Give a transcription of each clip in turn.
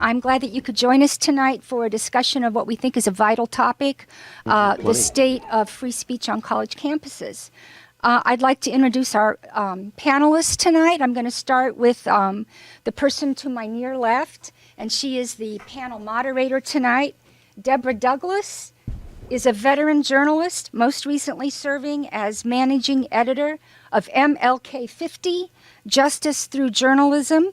I'm glad that you could join us tonight for a discussion of what we think is a vital topic, the state of free speech on college campuses. I'd like to introduce our panelists tonight. I'm going to start with the person to my near left, and she is the panel moderator tonight. Deborah Douglas is a veteran journalist, most recently serving as managing editor of MLK 50, Justice Through Journalism,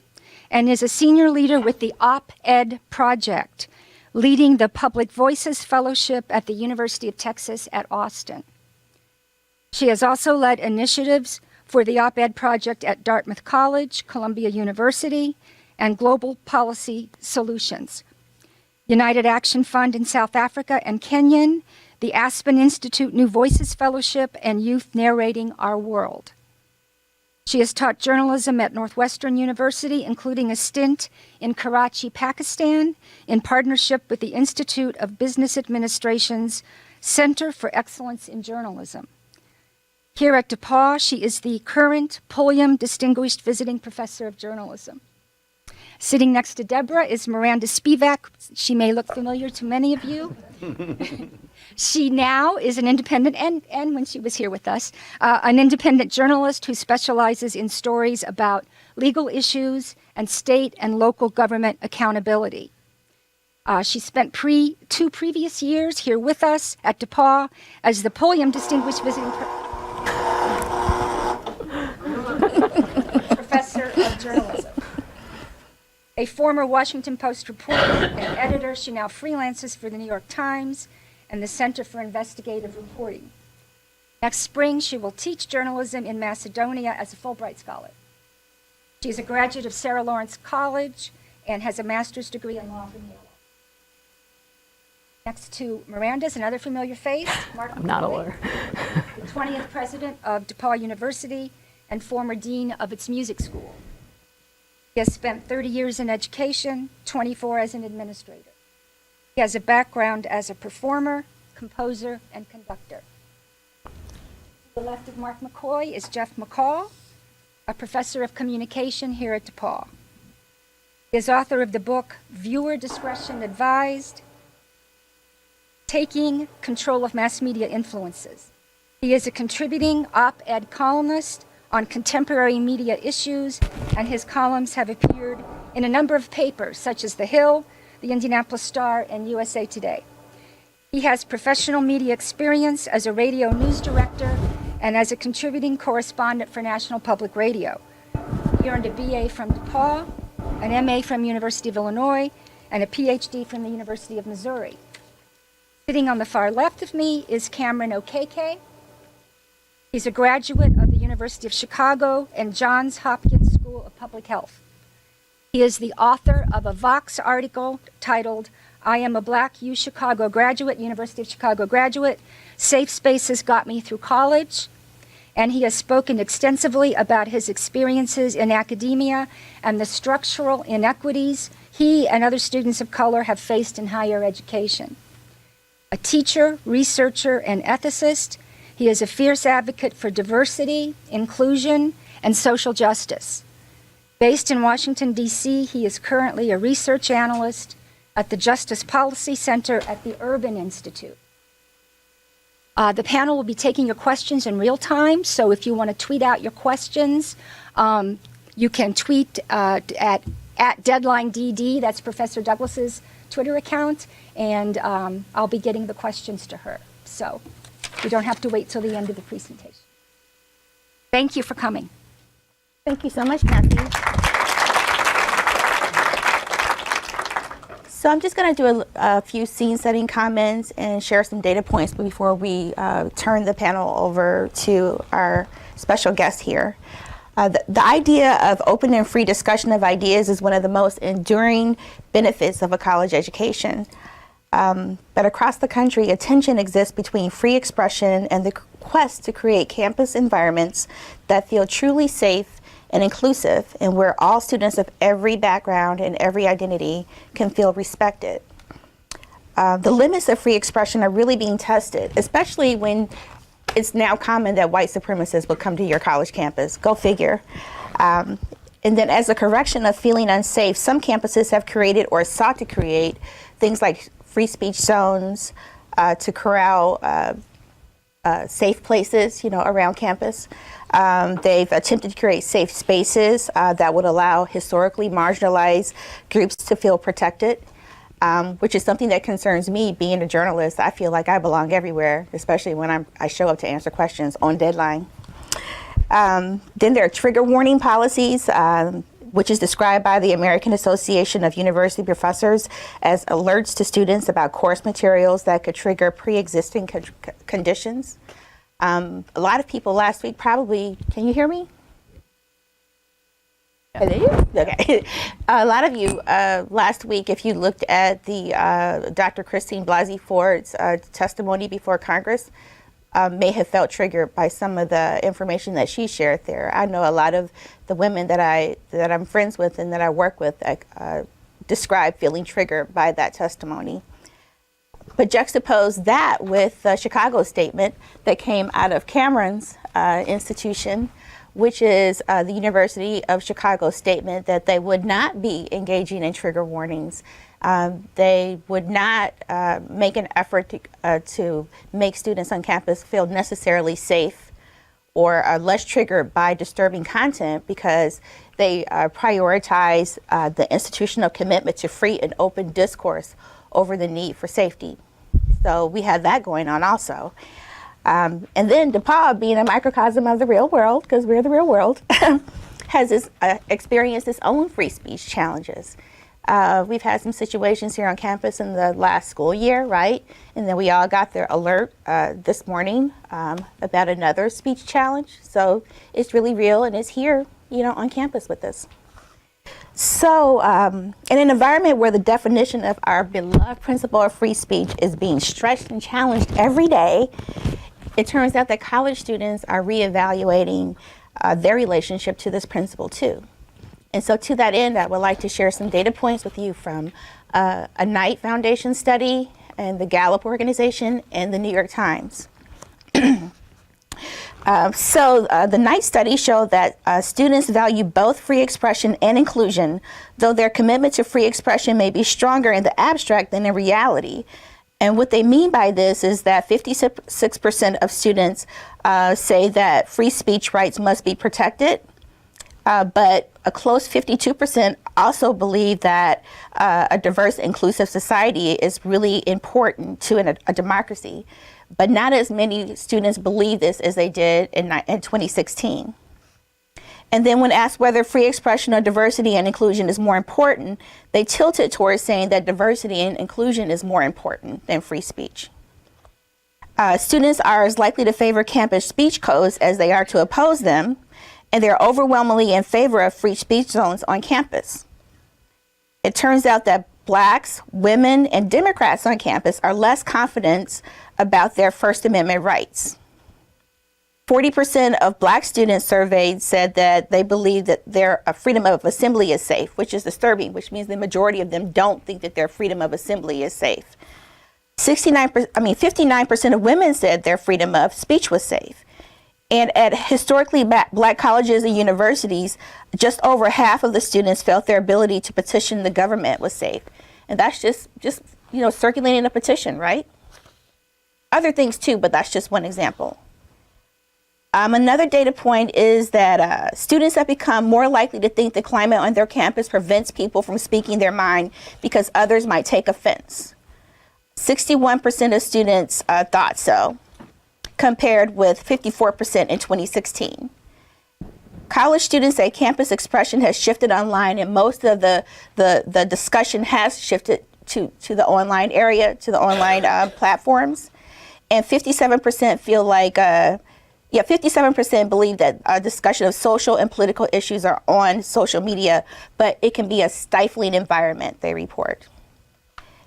and is a senior leader with the Op-Ed Project, leading the Public Voices Fellowship at the University of Texas at Austin. She has also led initiatives for the Op-Ed Project at Dartmouth College, Columbia University, and Global Policy Solutions, United Action Fund in South Africa and Kenyan, the Aspen Institute New Voices Fellowship, and Youth Narrating Our World. She has taught journalism at Northwestern University, including a stint in Karachi, Pakistan, in partnership with the Institute of Business Administration's Center for Excellence in Journalism. Here at DePauw, she is the current Pulliam Distinguished Visiting Professor of Journalism. Sitting next to Deborah is Miranda Spivack. She may look familiar to many of you. She now is an independent, and when she was here with us, an independent journalist who specializes in stories about legal issues and state and local government accountability. She spent two previous years here with us at DePauw as the Pulliam Distinguished Visiting Professor of Journalism. A former Washington Post reporter and editor, she now freelances for the New York Times and the Center for Investigative Reporting. Next spring, she will teach journalism in Macedonia as a Fulbright Scholar. She is a graduate of Sarah Lawrence College and has a master's degree in law from Yale. Next to Miranda is another familiar face, Mark McCoy, I'm not a lawyer. The 20th president of DePauw University and former dean of its music school. He has spent 30 years in education, 24 as an administrator. He has a background as a performer, composer, and conductor. To the left of Mark McCoy is Jeff McCall, a professor of communication here at DePauw. He is author of the book, Viewer Discretion Advised, Taking Control of Mass Media Influences. He is a contributing op-ed columnist on contemporary media issues, and his columns have appeared in a number of papers, such as The Hill, the Indianapolis Star, and USA Today. He has professional media experience as a radio news director and as a contributing correspondent for National Public Radio. He earned a BA from DePauw, an MA from University of Illinois, and a PhD from the University of Missouri. Sitting on the far left of me is Cameron Okeke. He's a graduate of the University of Chicago and Johns Hopkins School of Public Health. He is the author of a Vox article titled, I Am a Black U Chicago Graduate, University of Chicago graduate. Safe Spaces Got Me Through College. And he has spoken extensively about his experiences in academia and the structural inequities he and other students of color have faced in higher education. A teacher, researcher, and ethicist, he is a fierce advocate for diversity, inclusion, and social justice. Based in Washington, D.C., he is currently a research analyst at the Justice Policy Center at the Urban Institute. The panel will be taking your questions in real time, so if you want to tweet out your questions, you can tweet at DeadlineDD, that's Professor Douglas's Twitter account, and I'll be getting the questions to her. So we don't have to wait till the end of the presentation. Thank you for coming. Thank you so much, Kathy. So I'm just going to do a few scene-setting comments and share some data points before we turn the panel over to our special guest here. The idea of open and free discussion of ideas is one of the most enduring benefits of a college education. But across the country, a tension exists between free expression and the quest to create campus environments that feel truly safe and inclusive, and where all students of every background and every identity can feel respected. The limits of free expression are really being tested, especially when it's now common that white supremacists will come to your college campus. Go figure. And then as a correction of feeling unsafe, some campuses have created or sought to create things like free speech zones to corral safe places, around campus. They've attempted to create safe spaces that would allow historically marginalized groups to feel protected, which is something that concerns me. Being a journalist, I feel like I belong everywhere, especially when I show up to answer questions on deadline. Then there are trigger warning policies, which is described by the American Association of University Professors as alerts to students about course materials that could trigger pre-existing conditions. A lot of people last week probably, can you hear me? Hello? Okay. A lot of you last week, if you looked at the Dr. Christine Blasey Ford's testimony before Congress, may have felt triggered by some of the information that she shared there. I know a lot of the women that I'm friends with and that I work with describe feeling triggered by that testimony. But juxtapose that with the Chicago statement that came out of Cameron's institution, which is the University of Chicago statement that they would not be engaging in trigger warnings. They would not make an effort to make students on campus feel necessarily safe or less triggered by disturbing content, because they prioritize the institutional commitment to free and open discourse over the need for safety. So we have that going on also. And then DePauw, being a microcosm of the real world, because we're the real world, has experienced its own free speech challenges. We've had some situations here on campus in the last school year, right? And then we all got their alert this morning about another speech challenge. So it's really real, and it's here, on campus with us. So in an environment where the definition of our beloved principle of free speech is being stretched and challenged every day, it turns out that college students are reevaluating their relationship to this principle too. And so to that end, I would like to share some data points with you from a Knight Foundation study and the Gallup organization and the New York Times. The Knight study showed that students value both free expression and inclusion, though their commitment to free expression may be stronger in the abstract than in reality. And what they mean by this is that 56% of students say that free speech rights must be protected, but a close 52% also believe that a diverse, inclusive society is really important to a democracy. But not as many students believe this as they did in 2016. And then when asked whether free expression or diversity and inclusion is more important, they tilted towards saying that diversity and inclusion is more important than free speech. Students are as likely to favor campus speech codes as they are to oppose them, and they're overwhelmingly in favor of free speech zones on campus. It turns out that Blacks, women, and Democrats on campus are less confident about their First Amendment rights. 40% of Black students surveyed said that they believe that their freedom of assembly is safe, which is disturbing, which means the majority of them don't think that their freedom of assembly is safe. 59% of women said their freedom of speech was safe. And at historically Black colleges and universities, just over half of the students felt their ability to petition the government was safe. And that's just circulating a petition, right? Other things too, but that's just one example. Another data point is that students have become more likely to think the climate on their campus prevents people from speaking their mind because others might take offense. 61% of students thought so, compared with 54% in 2016. College students say campus expression has shifted online, and most of the discussion has shifted to the online area, to the online platforms. And 57% feel like, 57% believe that discussion of social and political issues are on social media, but it can be a stifling environment, they report.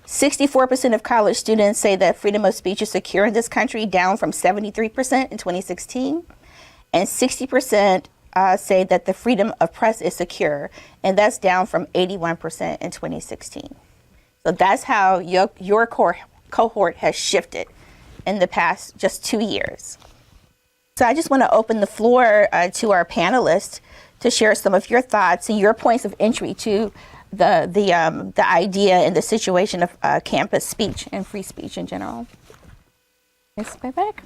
64% of college students say that freedom of speech is secure in this country, down from 73% in 2016. And 60% say that the freedom of press is secure, and that's down from 81% in 2016. So that's how your cohort has shifted in the past just 2 years. So I just want to open the floor to our panelists to share some of your thoughts and your points of entry to the idea and the situation of campus speech and free speech in general. Ms. Spivack?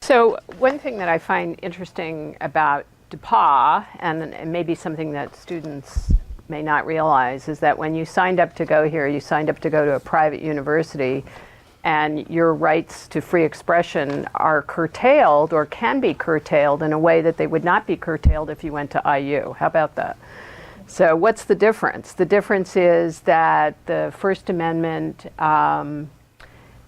So one thing that I find interesting about DePauw, and maybe something that students may not realize, is that when you signed up to go here, you signed up to go to a private university, and your rights to free expression are curtailed or can be curtailed in a way that they would not be curtailed if you went to IU. How about that? So what's the difference? The difference is that the First Amendment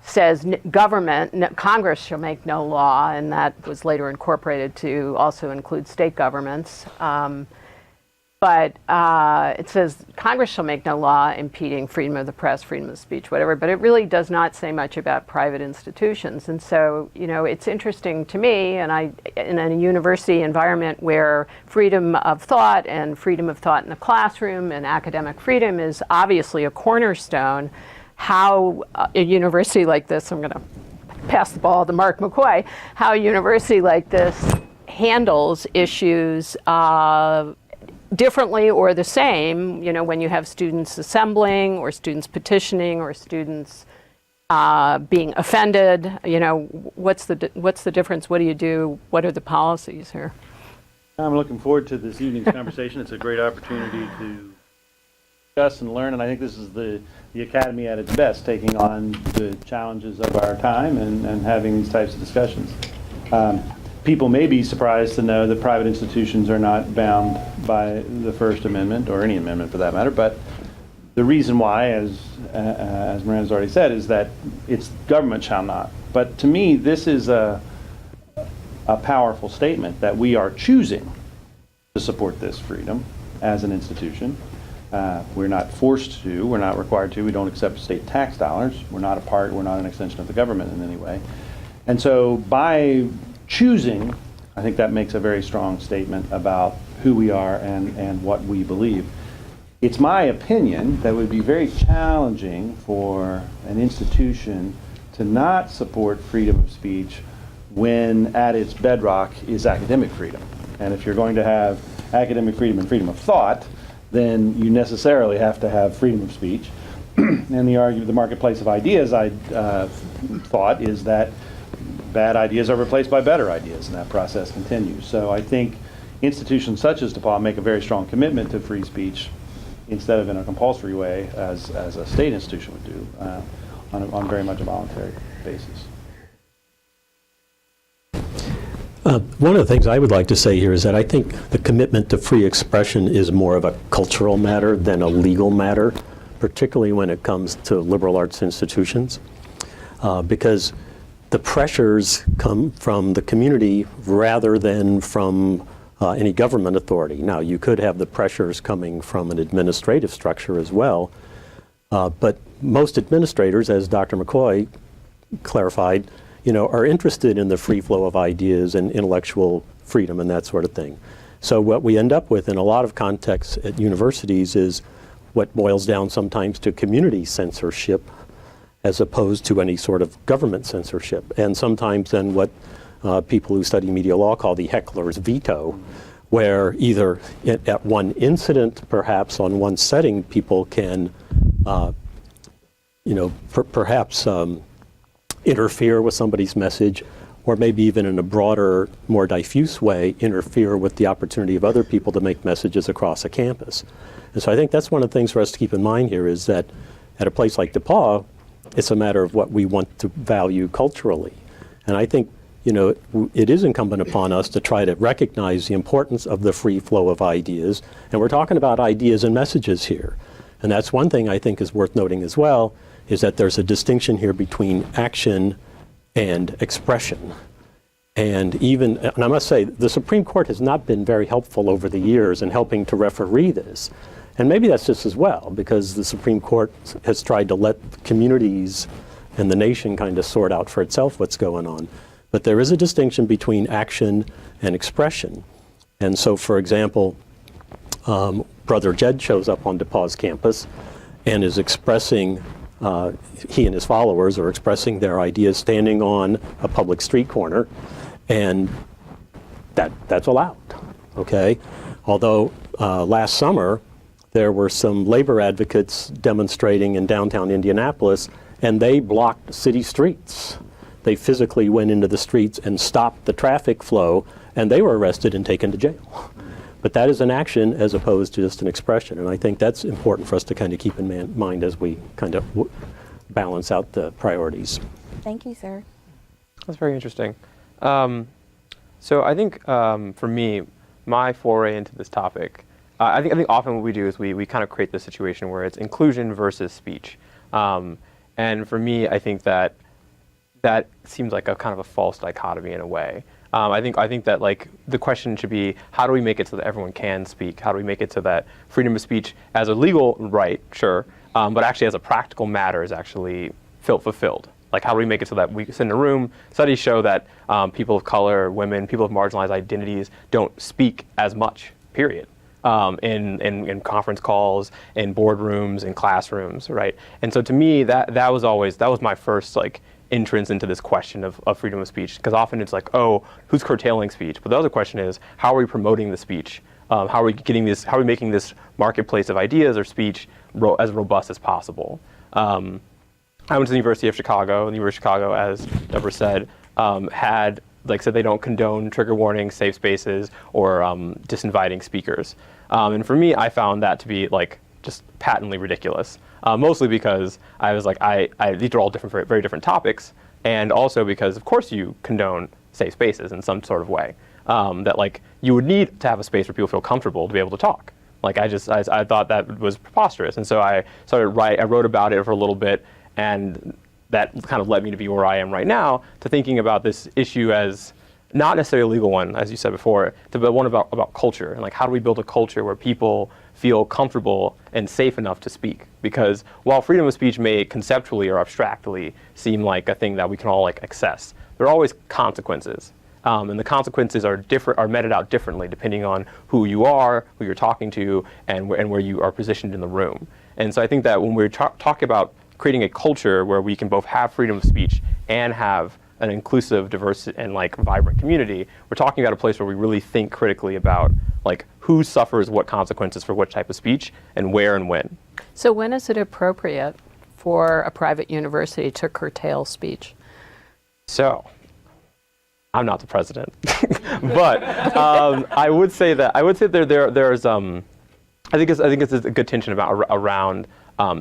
says Congress shall make no law, and that was later incorporated to also include state governments. But it says Congress shall make no law impeding freedom of the press, freedom of speech, whatever, but it really does not say much about private institutions. And so, you know, it's interesting to me, and in a university environment where freedom of thought and freedom of thought in the classroom and academic freedom is obviously a cornerstone, how a university like this, I'm going to pass the ball to Mark McCoy, how a university like this handles issues differently or the same, you know, when you have students assembling or students petitioning or students being offended, you know, what's the difference? What do you do? What are the policies here? I'm looking forward to this evening's conversation. It's a great opportunity to discuss and learn, and I think this is the Academy at its best, taking on the challenges of our time and having these types of discussions. People may be surprised to know that private institutions are not bound by the First Amendment, or any amendment for that matter, but the reason why, as Miranda's already said, is that it's government shall not. But to me, this is a powerful statement that we are choosing to support this freedom as an institution. We're not forced to, we're not required to, we don't accept state tax dollars, we're not an extension of the government in any way. And so by choosing, I think that makes a very strong statement about who we are and what we believe. It's my opinion that it would be very challenging for an institution to not support freedom of speech when at its bedrock is academic freedom. And if you're going to have academic freedom and freedom of thought, then you necessarily have to have freedom of speech. And the marketplace of ideas, I thought, is that bad ideas are replaced by better ideas, and that process continues. So I think institutions such as DePauw make a very strong commitment to free speech instead of in a compulsory way as a state institution would do on very much a voluntary basis. One of the things I would like to say here is that I think the commitment to free expression is more of a cultural matter than a legal matter, particularly when it comes to liberal arts institutions, because the pressures come from the community rather than from any government authority. Now, you could have the pressures coming from an administrative structure as well, but most administrators, as Dr. McCoy clarified, you know, are interested in the free flow of ideas and intellectual freedom and that sort of thing. So what we end up with in a lot of contexts at universities is what boils down sometimes to community censorship as opposed to any sort of government censorship. And sometimes then what people who study media law call the heckler's veto, where either at one incident, perhaps on one setting, people can, perhaps interfere with somebody's message, or maybe even in a broader, more diffuse way, interfere with the opportunity of other people to make messages across a campus. And so I think that's one of the things for us to keep in mind here, is that at a place like DePauw, it's a matter of what we want to value culturally. And I think, you know, it is incumbent upon us to try to recognize the importance of the free flow of ideas. And we're talking about ideas and messages here. And that's one thing I think is worth noting as well, is that there's a distinction here between action and expression. And I must say, the Supreme Court has not been very helpful over the years in helping to referee this. And maybe that's just as well, because the Supreme Court has tried to let communities and the nation kind of sort out for itself what's going on. But there is a distinction between action and expression. And so, for example, Brother Jed shows up on DePauw's campus and is expressing, he and his followers are expressing their ideas standing on a public street corner, and that's allowed. okay? Although last summer, there were some labor advocates demonstrating in downtown Indianapolis, and they blocked city streets. They physically went into the streets and stopped the traffic flow, and they were arrested and taken to jail. But that is an action as opposed to just an expression, and I think that's important for us to kind of keep in mind as we kind of balance out the priorities. Thank you, sir. That's very interesting. So I think for me, my foray into this topic, I think often what we do is we kind of create this situation where it's inclusion versus speech. And for me, I think that seems like a kind of a false dichotomy in a way. I think that like the question should be, how do we make it so that everyone can speak? How do we make it so that freedom of speech as a legal right, sure, but actually as a practical matter is actually fulfilled? Like, how do we make it so that we sit in a room? Studies show that people of color, women, people of marginalized identities don't speak as much, period, in conference calls, in boardrooms, in classrooms, right? And so to me, that was my first like entrance into this question of freedom of speech, because often it's like, oh, who's curtailing speech? But the other question is, how are we promoting the speech? How are we making this marketplace of ideas or speech as robust as possible? I went to the University of Chicago, and the University of Chicago, as Deborah said, said they don't condone trigger warnings, safe spaces, or disinviting speakers. And for me, I found that to be like just patently ridiculous. Mostly because I was like, these are all different, very different topics, and also because, of course, you condone safe spaces in some sort of way. That like you would need to have a space where people feel comfortable to be able to talk. Like I thought that was preposterous, and so I wrote about it for a little bit, and that kind of led me to be where I am right now, to thinking about this issue as not necessarily a legal one, as you said before, but one about culture, and like how do we build a culture where people feel comfortable and safe enough to speak? Because while freedom of speech may conceptually or abstractly seem like a thing that we can all like access, there are always consequences. And the consequences are meted out differently depending on who you are, who you're talking to, and where you are positioned in the room. And so I think that when we're talking about creating a culture where we can both have freedom of speech and have an inclusive, diverse, and like vibrant community, we're talking about a place where we really think critically about like who suffers what consequences for what type of speech and where and when. So when is it appropriate for a private university to curtail speech? So, I'm not the president, but I would say there's I think it's a good tension around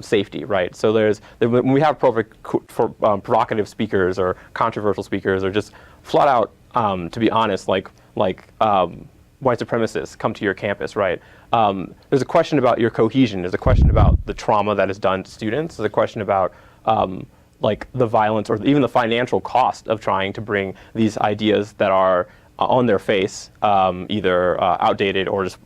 safety, right? So when we have provocative speakers or controversial speakers or just flat out, to be honest, like white supremacists come to your campus, right? There's a question about your cohesion. There's a question about the trauma that is done to students. There's a question about like the violence or even the financial cost of trying to bring these ideas that are on their face, either outdated or just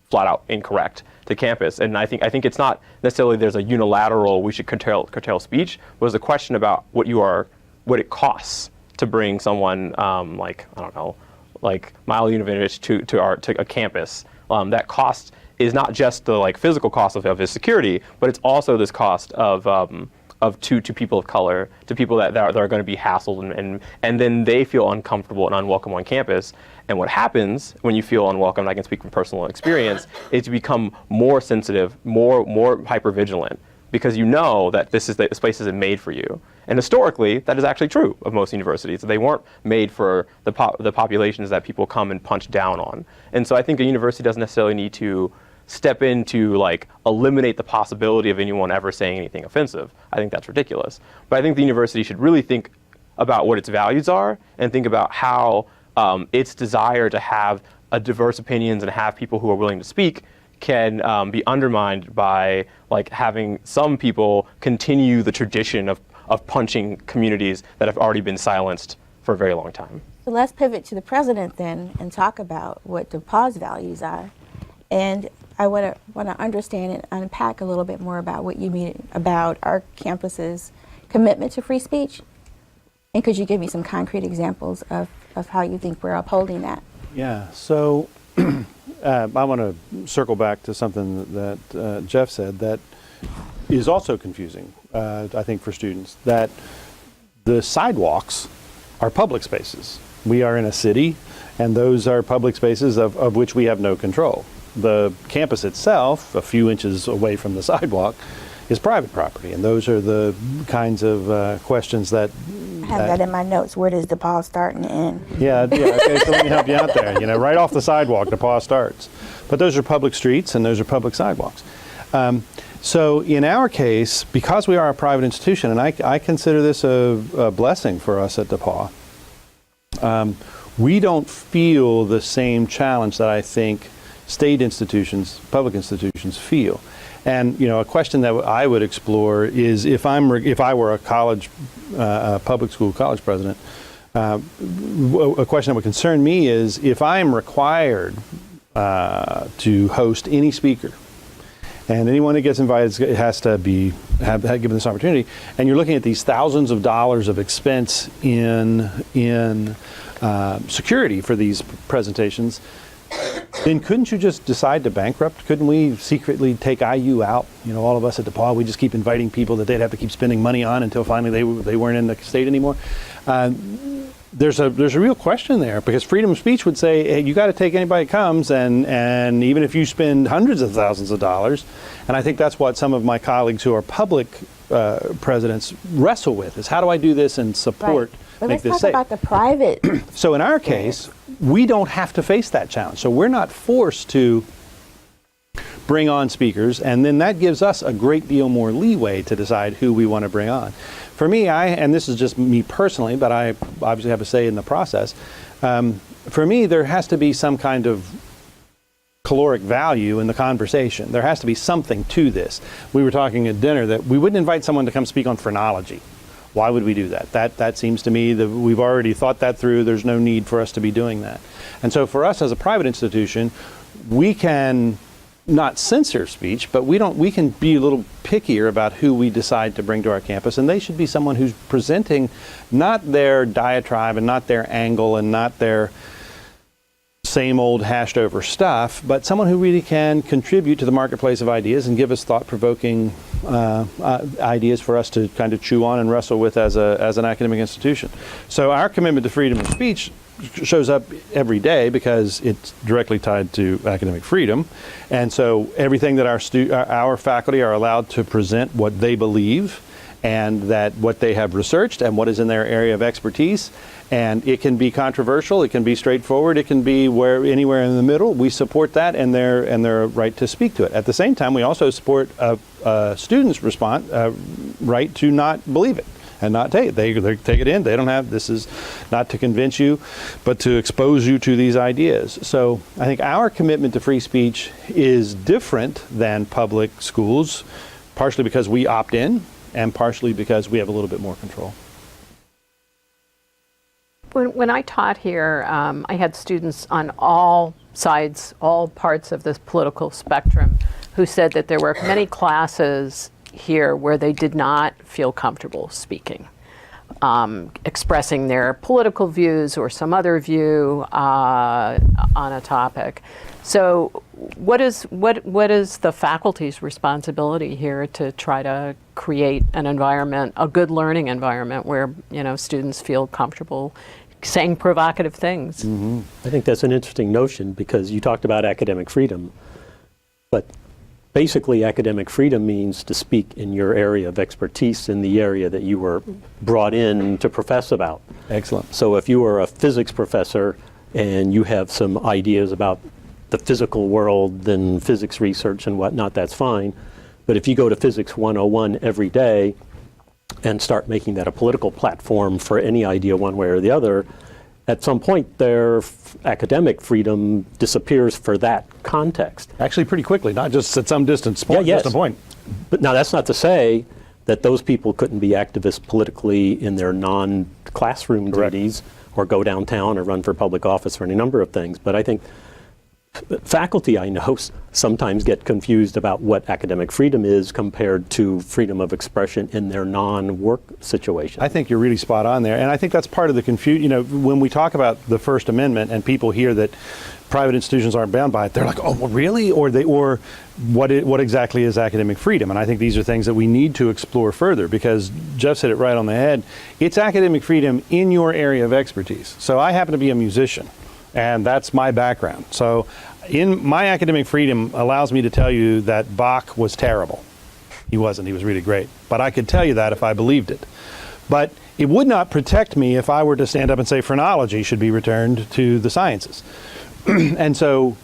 flat out incorrect, to campus. And I think it's not necessarily there's a unilateral we should curtail speech, but there's a question about what it costs to bring someone like Milo Yinovich to a campus. That cost is not just the like physical cost of his security, but it's also this cost to people of color, to people that are going to be hassled and then they feel uncomfortable and unwelcome on campus. And what happens when you feel unwelcome, and I can speak from personal experience, is you become more sensitive, more hypervigilant, because you know that this place isn't made for you. And historically, that is actually true of most universities. They weren't made for the populations that people come and punch down on. And so I think a university doesn't necessarily need to step in to like eliminate the possibility of anyone ever saying anything offensive. I think that's ridiculous. But I think the university should really think about what its values are and think about how its desire to have diverse opinions and have people who are willing to speak can be undermined by like having some people continue the tradition of punching communities that have already been silenced for a very long time. So let's pivot to the president then and talk about what DePauw's values are. And I want to understand and unpack a little bit more about what you mean about our campus's commitment to free speech. And could you give me some concrete examples of how you think we're upholding that? Yeah, so I want to circle back to something that Jeff said that is also confusing, I think, for students, that the sidewalks are public spaces. We are in a city, and those are public spaces of which we have no control. The campus itself, a few inches away from the sidewalk, is private property, and those are the kinds of questions that I have that in my notes. Where does DePauw start and end? yeah, okay, so let me help you out there. Right off the sidewalk, DePauw starts. But those are public streets and those are public sidewalks. So in our case, because we are a private institution, and I consider this a blessing for us at DePauw, we don't feel the same challenge that I think state institutions, public institutions feel. And a question that I would explore is if I were a college, public school college president, a question that would concern me is if I am required to host any speaker, and anyone that gets invited has to have given this opportunity, and you're looking at these thousands of dollars of expense in security for these presentations, then couldn't you just decide to bankrupt? Couldn't we secretly take IU out? All of us at DePauw, we just keep inviting people that they'd have to keep spending money on until finally they weren't in the state anymore. There's a real question there, because freedom of speech would say, hey, you got to take anybody that comes, and even if you spend hundreds of thousands of dollars, and I think that's what some of my colleagues who are public presidents wrestle with, is how do I do this and support, But make let's this talk safe? about the private. So in our case, we don't have to face that challenge. So we're not forced to bring on speakers, and then that gives us a great deal more leeway to decide who we want to bring on. For me, and this is just me personally, but I obviously have a say in the process, for me, there has to be some kind of caloric value in the conversation. There has to be something to this. We were talking at dinner that we wouldn't invite someone to come speak on phrenology. Why would we do that? That seems to me that we've already thought that through. There's no need for us to be doing that. And so for us as a private institution, we can not censor speech, but we can be a little pickier about who we decide to bring to our campus, and they should be someone who's presenting not their diatribe and not their angle and not their same old hashed over stuff, but someone who really can contribute to the marketplace of ideas and give us thought-provoking ideas for us to kind of chew on and wrestle with as an academic institution. So our commitment to freedom of speech shows up every day because it's directly tied to academic freedom, and so everything that our faculty are allowed to present what they believe and that what they have researched and what is in their area of expertise, and it can be controversial, it can be straightforward, it can be anywhere in the middle. We support that and their right to speak to it. At the same time, we also support a student's right to not believe it and not take it. They take it in. They don't have, this is not to convince you, but to expose you to these ideas. So I think our commitment to free speech is different than public schools, partially because we opt in and partially because we have a little bit more control. When I taught here, I had students on all sides, all parts of this political spectrum, who said that there were many classes here where they did not feel comfortable speaking, expressing their political views or some other view on a topic. So what is the faculty's responsibility here to try to create an environment, a good learning environment where students feel comfortable saying provocative things? Mm-hmm. I think that's an interesting notion, because you talked about academic freedom, but basically academic freedom means to speak in your area of expertise, in the area that you were brought in to profess about. Excellent. So if you are a physics professor and you have some ideas about the physical world and physics research and whatnot, that's fine. But if you go to Physics 101 every day and start making that a political platform for any idea one way or the other, at some point their academic freedom disappears for that context. Actually pretty quickly, not just at some distance point. Yeah, yes. Just a point. But now that's not to say that those people couldn't be activists politically in their non-classroom Correct. duties, or go downtown or run for public office or any number of things. But I think faculty, I know, sometimes get confused about what academic freedom is compared to freedom of expression in their non-work situation. I think you're really spot on there, and I think that's part of the confusion. When we talk about the First Amendment and people hear that private institutions aren't bound by it, they're like, "Oh, well, really?" Or what exactly is academic freedom? And I think these are things that we need to explore further, because Jeff said it right on the head. It's academic freedom in your area of expertise. So I happen to be a musician, And that's my background. So in my academic freedom allows me to tell you that Bach was terrible. He wasn't, he was really great. But I could tell you that if I believed it. But it would not protect me if I were to stand up and say phrenology should be returned to the sciences. And so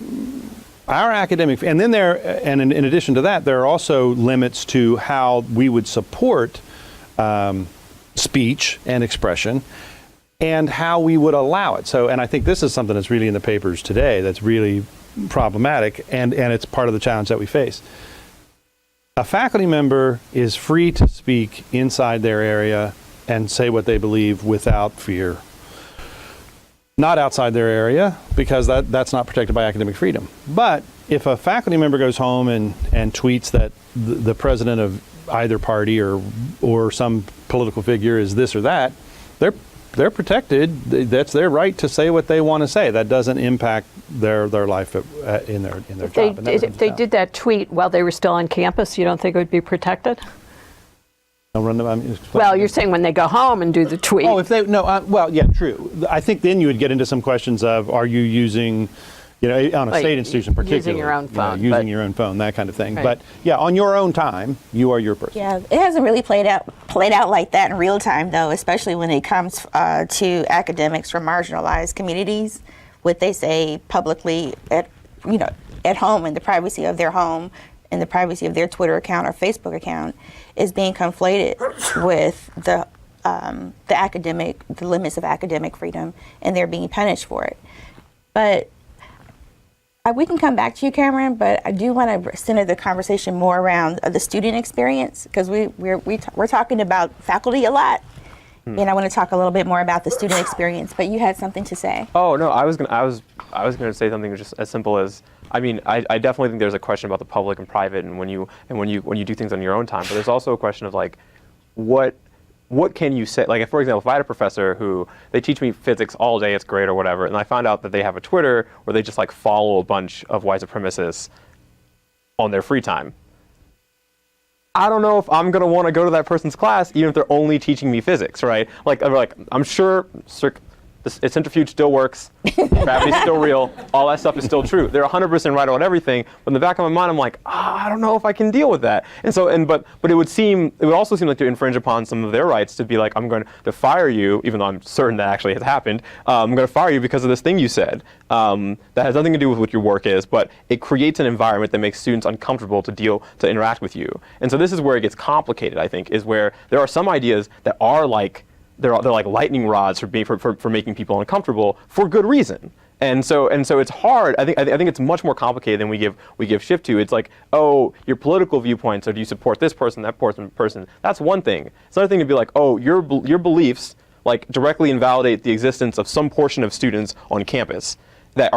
our academic, and then in addition to that, there are also limits to how we would support speech and expression and how we would allow it. So, and I think this is something that's really in the papers today that's really problematic, and it's part of the challenge that we face. A faculty member is free to speak inside their area and say what they believe without fear. Not outside their area, because that's not protected by academic freedom. But if a faculty member goes home and tweets that the president of either party or some political figure is this or that, they're protected. That's their right to say what they want to say. That doesn't impact their life in their job. If they did that tweet while they were still on campus, you don't think it would be protected? Well, you're saying when they go home and do the tweet. Oh, if they well, yeah, true. I think then you would get into some questions of, are you using, on a state institution particularly, using your own phone, using your own phone, that kind of thing. Right. But yeah, on your own time, you are your person. Yeah, it hasn't really played out like that in real time, though, especially when it comes to academics from marginalized communities. What they say publicly at home, in the privacy of their home, in the privacy of their Twitter account or Facebook account, is being conflated with the limits of academic freedom, and they're being punished for it. But we can come back to you, Cameron, but I do want to center the conversation more around the student experience, because we're talking about faculty a lot, and I want to talk a little bit more about the student experience. But you had something to say. Oh no, I was gonna say something just as simple as, I definitely think there's a question about the public and private, and when you do things on your own time. But there's also a question of like, what can you say? Like, for example, if I had a professor who they teach me physics all day, it's great or whatever, and I find out that they have a Twitter where they just like follow a bunch of white supremacists on their free time, I don't know if I'm gonna want to go to that person's class, even if they're only teaching me physics, right? Like I'm sure centrifuge still works, gravity's still real, all that stuff is still true. They're 100% right on everything, but in the back of my mind, I'm like, I don't know if I can deal with that. And so, but it would also seem like to infringe upon some of their rights to be like, I'm going to fire you, even though I'm certain that actually has happened. I'm going to fire you because of this thing you said. That has nothing to do with what your work is, but it creates an environment that makes students uncomfortable to interact with you. And so this is where it gets complicated, I think, is where there are some ideas that are like, they're like lightning rods for making people uncomfortable for good reason. And so it's hard. I think it's much more complicated than we give shift to. It's like, oh, your political viewpoints, or do you support this person, that person? That's one thing. It's another thing to be like, oh, your beliefs like directly invalidate the existence of some portion of students on campus that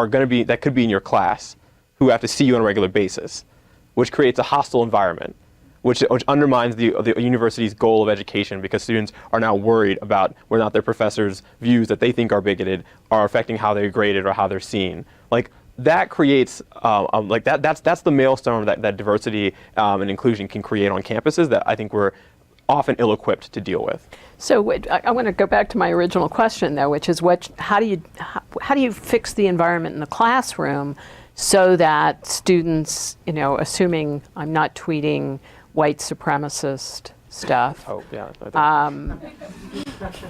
could be in your class, who have to see you on a regular basis, which creates a hostile environment. Which undermines the university's goal of education, because students are now worried about whether or not their professors' views that they think are bigoted are affecting how they're graded or how they're seen. Like, that creates that's the maelstrom that diversity and inclusion can create on campuses that I think we're often ill-equipped to deal with. So I want to go back to my original question, though, which is how do you fix the environment in the classroom so that students, assuming I'm not tweeting white supremacist stuff. Oh, yeah.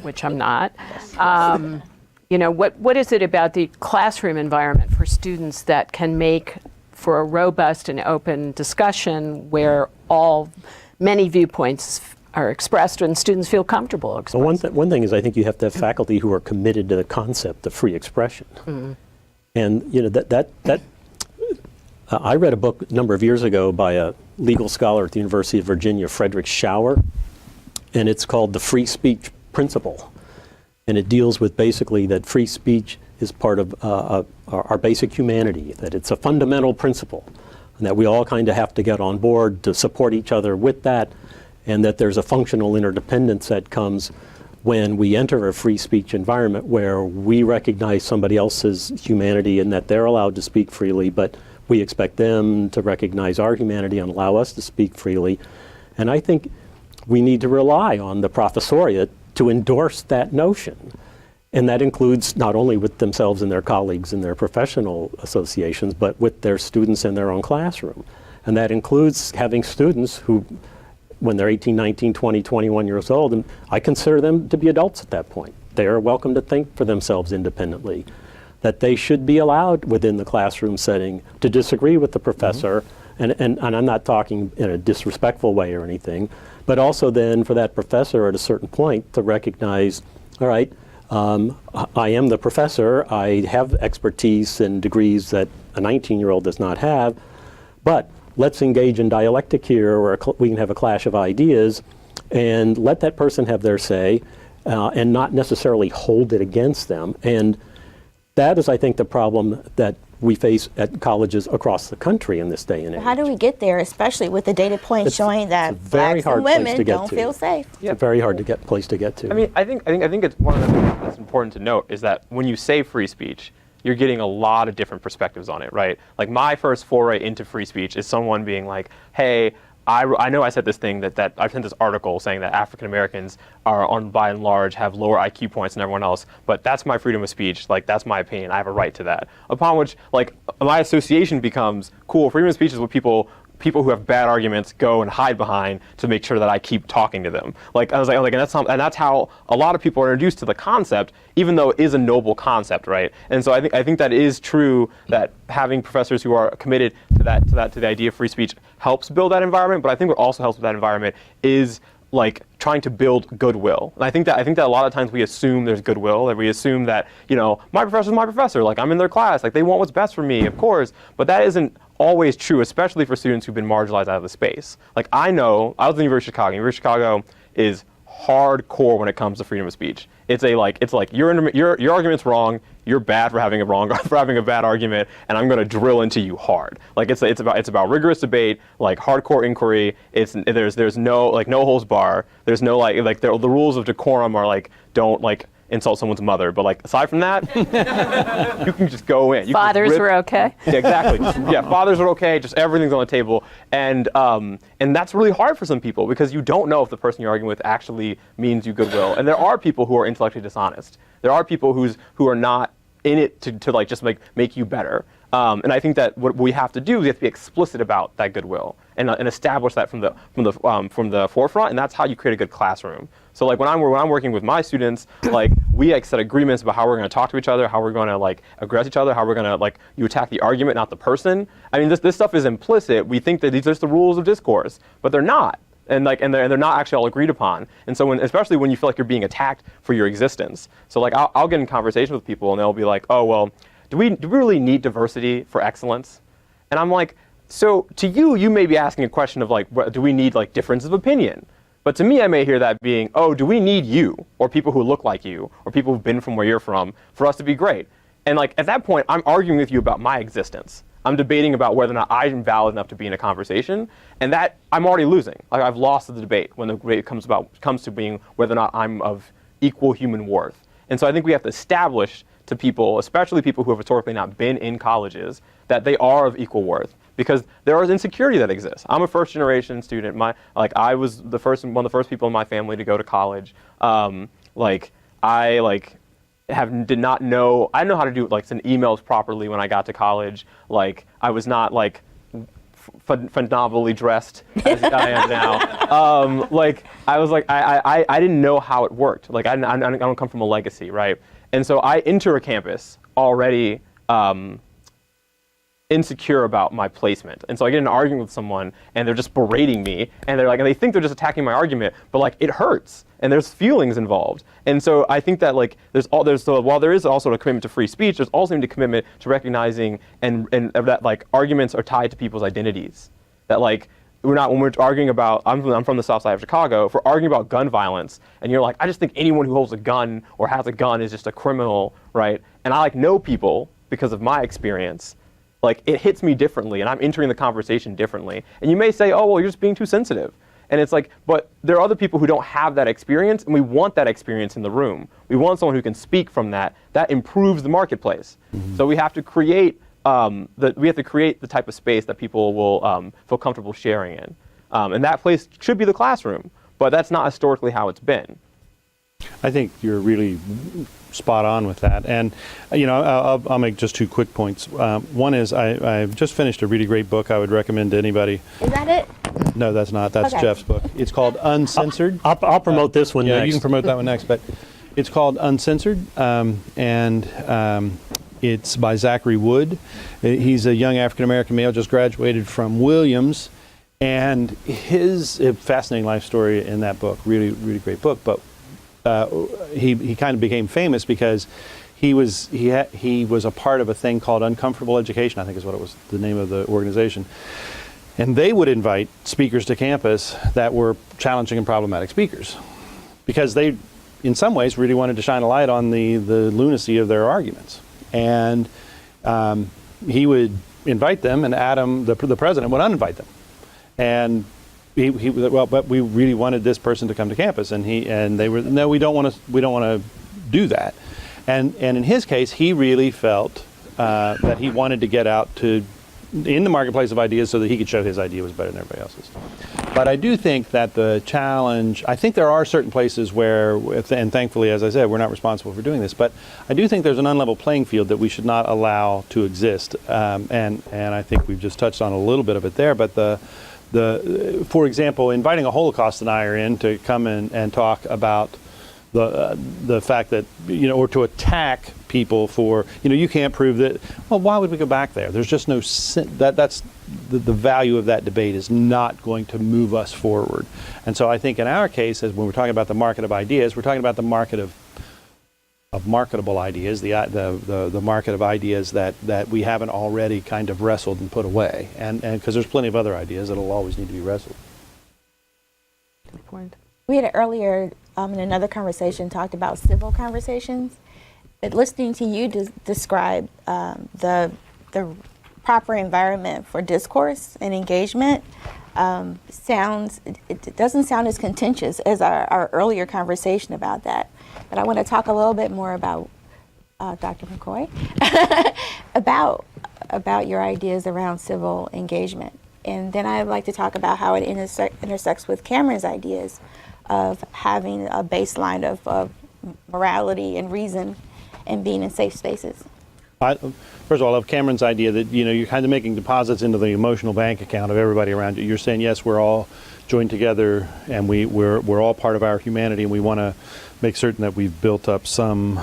Which I'm not. What is it about the classroom environment for students that can make for a robust and open discussion where many viewpoints are expressed and students feel comfortable expressing? Well, one thing is, I think you have to have faculty who are committed to the concept of free expression. Mm-hmm. And I read a book a number of years ago by a legal scholar at the University of Virginia, Frederick Schauer, and it's called The Free Speech Principle. And it deals with basically that free speech is part of our basic humanity, that it's a fundamental principle, and that we all kind of have to get on board to support each other with that, and that there's a functional interdependence that comes when we enter a free speech environment where we recognize somebody else's humanity and that they're allowed to speak freely, but we expect them to recognize our humanity and allow us to speak freely. And I think we need to rely on the professoriate to endorse that notion. And that includes not only with themselves and their colleagues in their professional associations, but with their students in their own classroom. And that includes having students who, when they're 18, 19, 20, 21 years old, and I consider them to be adults at that point. They are welcome to think for themselves independently, that they should be allowed within the classroom setting to disagree with the professor, and I'm not talking in a disrespectful way or anything, but also then for that professor at a certain point to recognize, all right, I am the professor, I have expertise and degrees that a 19-year-old does not have, but let's engage in dialectic here where we can have a clash of ideas and let that person have their say and not necessarily hold it against them. And that is, I think, the problem that we face at colleges across the country in this day and age. How do we get there, especially with the data points showing that blacks and women don't feel safe? It's a very hard place to get to. I mean, I think it's one of the things that's important to note is that when you say free speech, you're getting a lot of different perspectives on it, right? Like my first foray into free speech is someone being like, hey, I know I said this thing that I sent this article saying that African Americans are, by and large, have lower IQ points than everyone else, but that's my freedom of speech. Like, that's my opinion. I have a right to that. Upon which, like, my association becomes, cool, freedom of speech is what people who have bad arguments go and hide behind to make sure that I keep talking to them. Like, I was like, and that's how a lot of people are introduced to the concept, even though it is a noble concept, right? And so I think that is true that having professors who are committed to the idea of free speech helps build that environment. But I think what also helps with that environment is like trying to build goodwill. And I think that a lot of times we assume there's goodwill, that we assume that, you know, my professor's my professor, like I'm in their class, like they want what's best for me, of course. But that isn't always true, especially for students who've been marginalized out of the space. Like I know, I was at the University of Chicago. University of Chicago is hardcore when it comes to freedom of speech. It's like your argument's wrong. You're bad for having a bad argument, and I'm going to drill into you hard. Like it's about rigorous debate, like hardcore inquiry. There's no holds bar. There's no the rules of decorum are like don't like insult someone's mother, but like aside from that, you can just go in. Fathers were okay. Yeah, exactly. Yeah, fathers are okay. Just everything's on the table, and that's really hard for some people because you don't know if the person you're arguing with actually means you goodwill. And there are people who are intellectually dishonest. There are people who are not in it to like just make you better. And I think that what we have to do is we have to be explicit about that goodwill and establish that from the forefront, and that's how you create a good classroom. So like when I'm working with my students, like we set agreements about how we're going to talk to each other, how we're going to like aggress each other, how we're going to you attack the argument, not the person. I mean, this stuff is implicit. We think that these are just the rules of discourse, but they're not. And they're not actually all agreed upon. And so especially when you feel like you're being attacked for your existence. So like I'll get in conversation with people and they'll be like, oh well, do we really need diversity for excellence? And I'm like, so to you may be asking a question of like, do we need like difference of opinion? But to me, I may hear that being, oh, do we need you or people who look like you or people who've been from where you're from for us to be great? And like at that point, I'm arguing with you about my existence. I'm debating about whether or not I'm valid enough to be in a conversation, and that I'm already losing. Like I've lost the debate when the debate comes to being whether or not I'm of equal human worth. And so I think we have to establish to people, especially people who have historically not been in colleges, that they are of equal worth, because there is insecurity that exists. I'm a first-generation student. I was one of the first people in my family to go to college. Did not know. I didn't know how to do send emails properly when I got to college. Like I was not phenomenally dressed as I am now. I didn't know how it worked. Like I don't come from a legacy, right? And so I enter a campus already insecure about my placement. And so I get in an argument with someone and they're just berating me and and they think they're just attacking my argument, but it hurts and there's feelings involved. And so I think that while there is also a commitment to free speech, there's also a commitment to recognizing and that arguments are tied to people's identities. That when we're arguing about, I'm from the South Side of Chicago, if we're arguing about gun violence, and you're like, I just think anyone who holds a gun or has a gun is just a criminal, right? And I know people because of my experience. It hits me differently, and I'm entering the conversation differently. And you may say, oh, well, you're just being too sensitive. And it's but there are other people who don't have that experience, and we want that experience in the room. We want someone who can speak from that. That improves the marketplace. Mm-hmm. So we have to create the type of space that people will feel comfortable sharing in. And that place should be the classroom, but that's not historically how it's been. I think you're really spot on with that. And, I'll make just 2 quick points. One is I've just finished a really great book I would recommend to anybody. Is that it? No, that's not. That's Okay. Jeff's book. It's called Uncensored. I'll promote this one Yeah, next. you can promote that one next. But it's called Uncensored, and it's by Zachary Wood. He's a young African-American male, just graduated from Williams. And his fascinating life story in that book, really, really great book. But he kind of became famous because he was a part of a thing called Uncomfortable Education, I think is what it was, the name of the organization. And they would invite speakers to campus that were challenging and problematic speakers, because they, in some ways, really wanted to shine a light on the lunacy of their arguments. And he would invite them, and Adam, the president, would uninvite them. And he but we really wanted this person to come to campus, and they were, no, we don't want to do that. And in his case, he really felt that he wanted to get out in the marketplace of ideas so that he could show his idea was better than everybody else's. But I do think that the challenge, I think there are certain places where, and thankfully, as I said, we're not responsible for doing this, but I do think there's an unlevel playing field that we should not allow to exist. And I think we've just touched on a little bit of it there, but for example, inviting a Holocaust denier in to come in and talk about the fact that, or to attack people for, you can't prove that, well, why would we go back there? There's just no, that's the value of that debate is not going to move us forward. And so I think in our case, as when we're talking about the market of ideas, we're talking about the market of marketable ideas, the market of ideas that we haven't already kind of wrestled and put away, and because there's plenty of other ideas that'll always need to be wrestled. Good point. We had earlier in another conversation talked about civil conversations, but listening to you describe the proper environment for discourse and engagement it doesn't sound as contentious as our earlier conversation about that. But I want to talk a little bit more about Dr. McCoy about your ideas around civil engagement. And then I'd like to talk about how it intersects with Cameron's ideas of having a baseline of morality and reason and being in safe spaces. First of all, I love Cameron's idea that you're kind of making deposits into the emotional bank account of everybody around you. You're saying, yes, we're all joined together, and we're all part of our humanity, and we want to make certain that we've built up some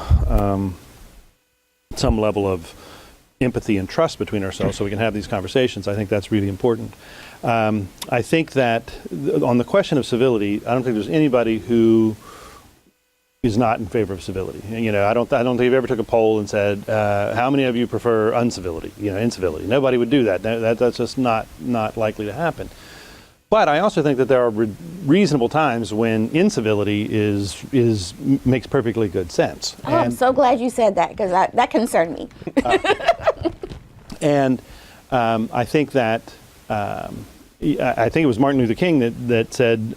level of empathy and trust between ourselves so we can have these conversations. I think that's really important. I think that on the question of civility, I don't think there's anybody who is not in favor of civility. I don't think you've ever took a poll and said, how many of you prefer incivility? Nobody would do that. That's just not likely to happen. But I also think that there are reasonable times when incivility makes perfectly good sense. Oh, I'm so glad you said that, because that concerned me. And I think that I think it was Martin Luther King that said,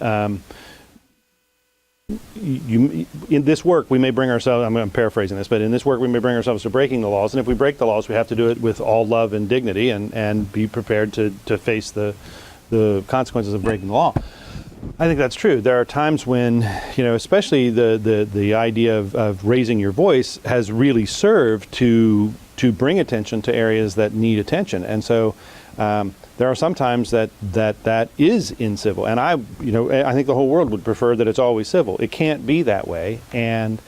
in this work we may bring ourselves, I'm paraphrasing this, but in this work we may bring ourselves to breaking the laws, and if we break the laws, we have to do it with all love and dignity, and be prepared to face the consequences of breaking the law. I think that's true. There are times when, especially the idea of raising your voice has really served to bring attention to areas that need attention. And so there are some times that is incivil. And I think the whole world would prefer that it's always civil. It can't be that way. And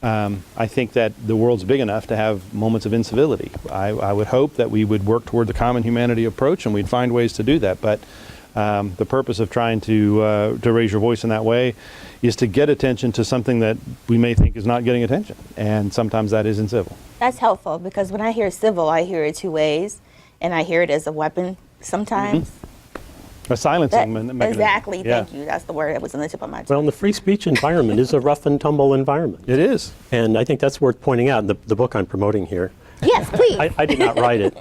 I think that the world's big enough to have moments of incivility. I would hope that we would work toward the common humanity approach, and we'd find ways to do that. But the purpose of trying to raise your voice in that way is to get attention to something that we may think is not getting attention. And sometimes that is incivil. That's helpful, because when I hear civil, I hear it two ways, and I hear it as a weapon sometimes. Mm-hmm. A silencing mechanism. Exactly, Yeah. thank you. That's the word that was on the tip of my tongue. Well, and the free speech environment is a rough and tumble environment. It is. And I think that's worth pointing out in the book I'm promoting here. Yes, please. I did not write it,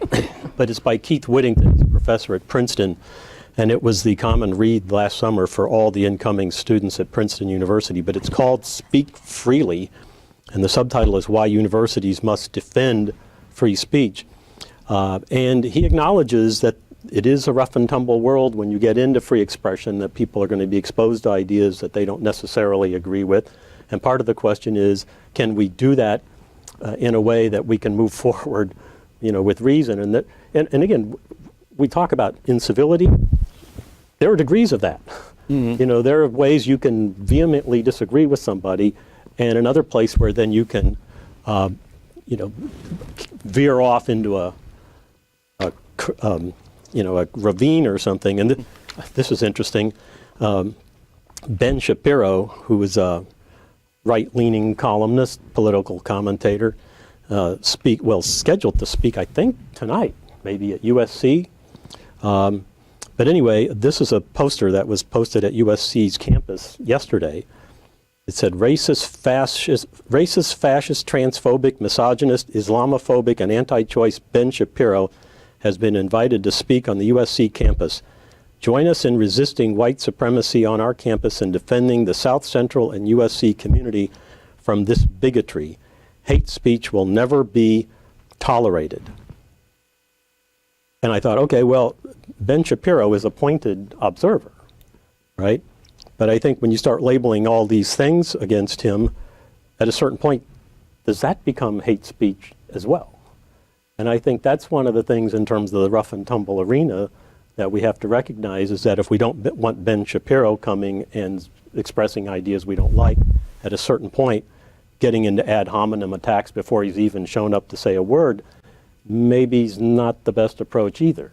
but it's by Keith Whittington. He's a professor at Princeton. And it was the common read last summer for all the incoming students at Princeton University. But it's called Speak Freely. And the subtitle is Why Universities Must Defend Free Speech. And he acknowledges that it is a rough and tumble world when you get into free expression, that people are going to be exposed to ideas that they don't necessarily agree with. And part of the question is, can we do that in a way that we can move forward, with reason. And again, we talk about incivility. There are degrees of that. Mm-hmm. There are ways you can vehemently disagree with somebody, and another place where then you can, veer off into a ravine or something. And this is interesting. Ben Shapiro, who is a right-leaning columnist, political commentator, scheduled to speak, I think, tonight, maybe at USC. But anyway, this is a poster that was posted at USC's campus yesterday. It said, racist, fascist, transphobic, misogynist, Islamophobic, and anti-choice Ben Shapiro has been invited to speak on the USC campus. Join us in resisting white supremacy on our campus and defending the South Central and USC community from this bigotry. Hate speech will never be tolerated. And I thought, okay, well, Ben Shapiro is appointed observer, right? But I think when you start labeling all these things against him, at a certain point, does that become hate speech as well? And I think that's one of the things in terms of the rough and tumble arena that we have to recognize, is that if we don't want Ben Shapiro coming and expressing ideas we don't like, at a certain point, getting into ad hominem attacks before he's even shown up to say a word, maybe is not the best approach either.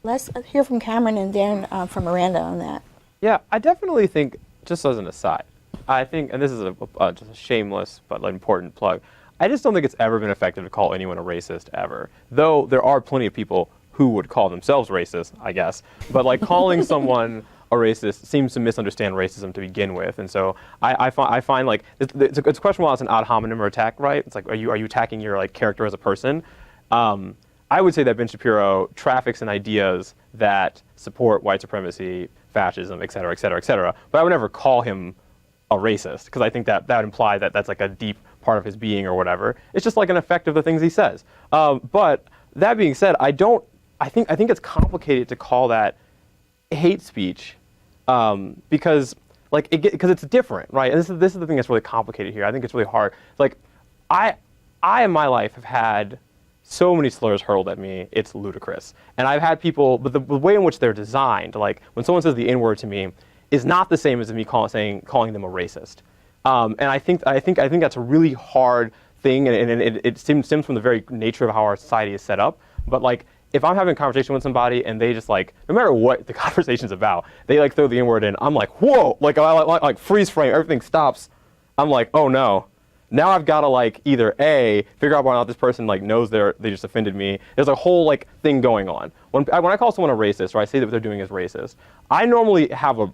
Let's hear from Cameron and then from Miranda on that. Yeah, I definitely think, just as an aside, I think, and this is just a shameless but important plug, I just don't think it's ever been effective to call anyone a racist ever. Though there are plenty of people who would call themselves racist, I guess. But like calling someone a racist seems to misunderstand racism to begin with. And so I find like, it's a question whether it's an ad hominem or attack, right? It's like, are you attacking your like character as a person? I would say that Ben Shapiro traffics in ideas that support white supremacy, fascism, et cetera, et cetera, et cetera. But I would never call him a racist, because I think that would imply that that's like a deep part of his being or whatever. It's just like an effect of the things he says. But that being said, I think it's complicated to call that hate speech, because it's different, right? And this is the thing that's really complicated here. I think it's really hard. Like, I in my life have had so many slurs hurled at me, it's ludicrous. And I've had people, but the way in which they're designed, like when someone says the N-word to me, is not the same as me calling them a racist. And I think that's a really hard thing, and it stems from the very nature of how our society is set up. But like, if I'm having a conversation with somebody and they just like, no matter what the conversation's about, they like throw the N-word in, I'm like, whoa, like I like freeze frame, everything stops. I'm like, oh no. Now I've got to like either A, figure out whether or not this person like knows they just offended me. There's a whole like thing going on. When I call someone a racist, or I say that what they're doing is racist, I normally have an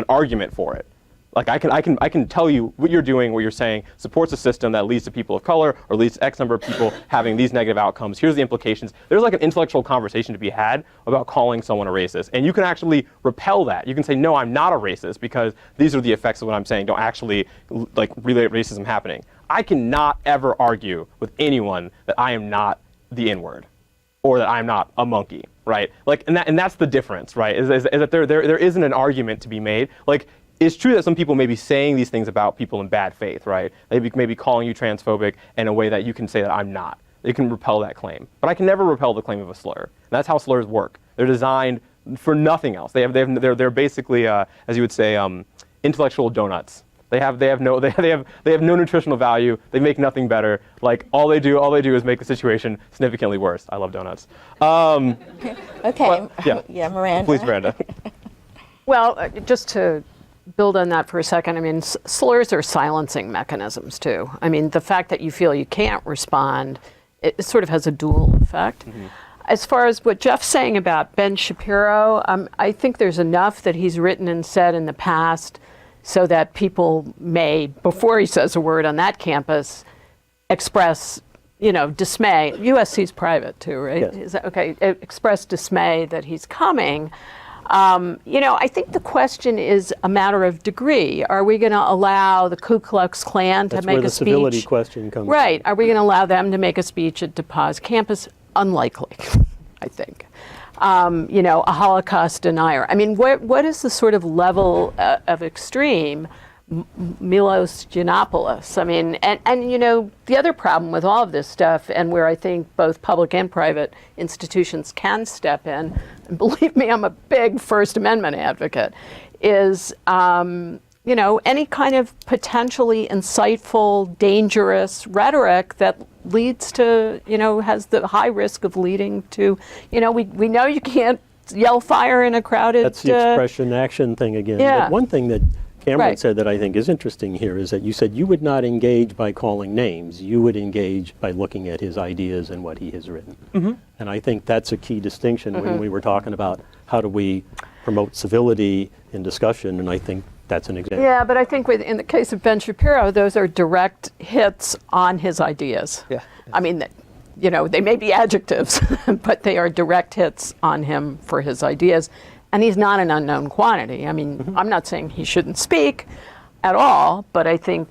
argument for it. Like I can tell you what you're doing, what you're saying supports a system that leads to people of color or leads to X number of people having these negative outcomes. Here's the implications. There's like an intellectual conversation to be had about calling someone a racist. And you can actually repel that. You can say, no, I'm not a racist because these are the effects of what I'm saying don't actually like relate racism happening. I cannot ever argue with anyone that I am not the N-word or that I'm not a monkey, right? Like, and that's the difference, right? Is that there isn't an argument to be made. Like, it's true that some people may be saying these things about people in bad faith, right? They may be calling you transphobic in a way that you can say that I'm not. You can repel that claim. But I can never repel the claim of a slur. And that's how slurs work. They're designed for nothing else. They're basically, as you would say, intellectual donuts. They have no nutritional value. They make nothing better. Like all they do is make the situation significantly worse. I love donuts. Okay. Well, Yeah, Miranda. Please, Miranda. Well, just to build on that for a second, I mean, slurs are silencing mechanisms too. I mean, the fact that you feel you can't respond, it sort of has a dual effect. Mm-hmm. As far as what Jeff's saying about Ben Shapiro, I think there's enough that he's written and said in the past so that people may, before he says a word on that campus, express, dismay. USC's private too, right? Yes. Is that, okay, express dismay that he's coming. I think the question is a matter of degree. Are we going to allow the Ku Klux Klan to make a speech? That's where the civility question comes Right. from. Are we going to allow them to make a speech at DePauw's campus? Unlikely, I think. A Holocaust denier. I mean, what is the sort of level of extreme Milos Yiannopoulos. I mean, and you know, the other problem with all of this stuff, and where I think both public and private institutions can step in, and believe me, I'm a big First Amendment advocate, is you know, any kind of potentially insightful, dangerous rhetoric that leads to, you know, has the high risk of leading to, you know, we know you can't yell fire in a crowded. That's the expression action thing again. Yeah. But one thing that Cameron Right. said that I think is interesting here is that you said you would not engage by calling names. You would engage by looking at his ideas and what he has written. And I think that's a key distinction when we were talking about how do we promote civility in discussion, and I think that's an example. Yeah, but I think in the case of Ben Shapiro, those are direct hits on his ideas. Yeah. I mean, you know, they may be adjectives, but they are direct hits on him for his ideas. And he's not an unknown quantity. I mean, I'm not saying he shouldn't speak at all, but I think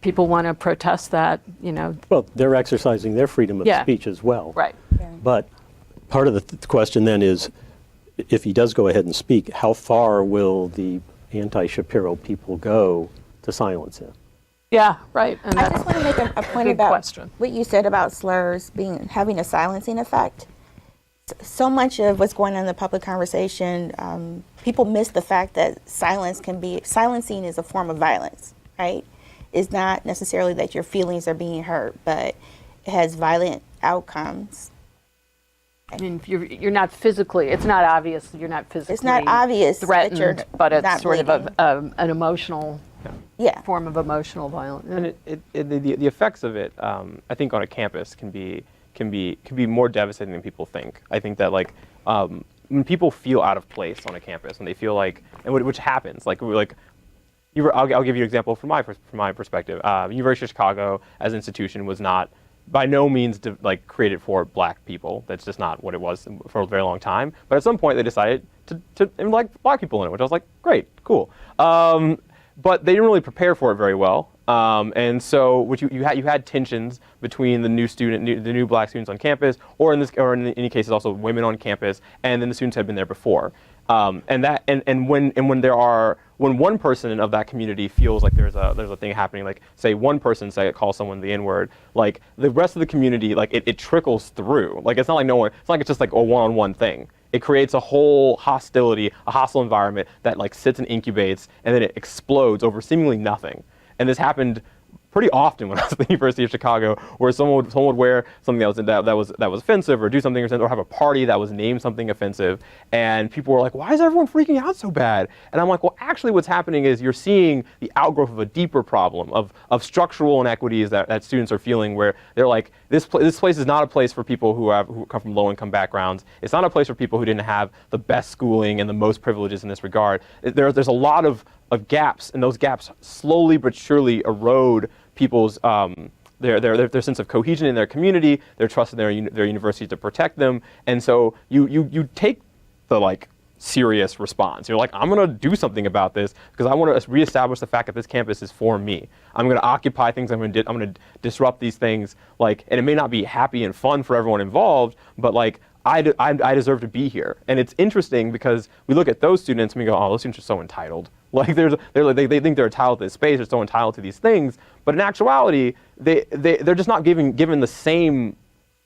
people want to protest that, you know. Well, they're exercising their freedom of Yeah. speech as well. Right. But part of the question then is, if he does go ahead and speak, how far will the anti-Shapiro people go to silence him? Yeah, right. And I just want to make a point big about question. what you said about slurs having a silencing effect. So much of what's going on in the public conversation, people miss the fact that silencing is a form of violence, right? It's not necessarily that your feelings are being hurt, but it has violent outcomes. I mean, you're not physically, it's not obvious, you're not physically It's not obvious that threatened, you're but it's not sort bleeding. of an emotional Yeah. form of emotional violence. And the effects of it, I think, on a campus can be more devastating than people think. I think that when people feel out of place on a campus, when they feel like, which happens, I'll give you an example from my perspective. University of Chicago as an institution was not by no means created for black people. That's just not what it was for a very long time. But at some point they decided to like black people in it, which I was like, great, cool. But they didn't really prepare for it very well. And so you had tensions between the new black students on campus, or in any cases also women on campus, and then the students had been there before. When one person of that community feels like there's a thing happening, like say one person calls someone the N-word, like the rest of the community, it trickles through. Like it's not like it's just like a one-on-one thing. It creates a whole hostility, a hostile environment that sits and incubates, and then it explodes over seemingly nothing. And this happened pretty often when I was at the University of Chicago, where someone would wear something that was offensive, or do something or have a party that was named something offensive, and people were like, "Why is everyone freaking out so bad?" And I'm like, "Well, actually, what's happening is you're seeing the outgrowth of a deeper problem of structural inequities that students are feeling, where they're like, this place is not a place for people who come from low-income backgrounds. It's not a place for people who didn't have the best schooling and the most privileges in this regard. There's a lot of gaps, and those gaps slowly but surely erode people's their sense of cohesion in their community, their trust in their university to protect them. And so you take the serious response. You're like, I'm going to do something about this because I want to reestablish the fact that this campus is for me. I'm going to occupy things. I'm going to disrupt these things. And it may not be happy and fun for everyone involved, but I deserve to be here. And it's interesting because we look at those students and we go, oh, those students are so entitled. They think they're entitled to this space, they're so entitled to these things. But in actuality, they're just not given the same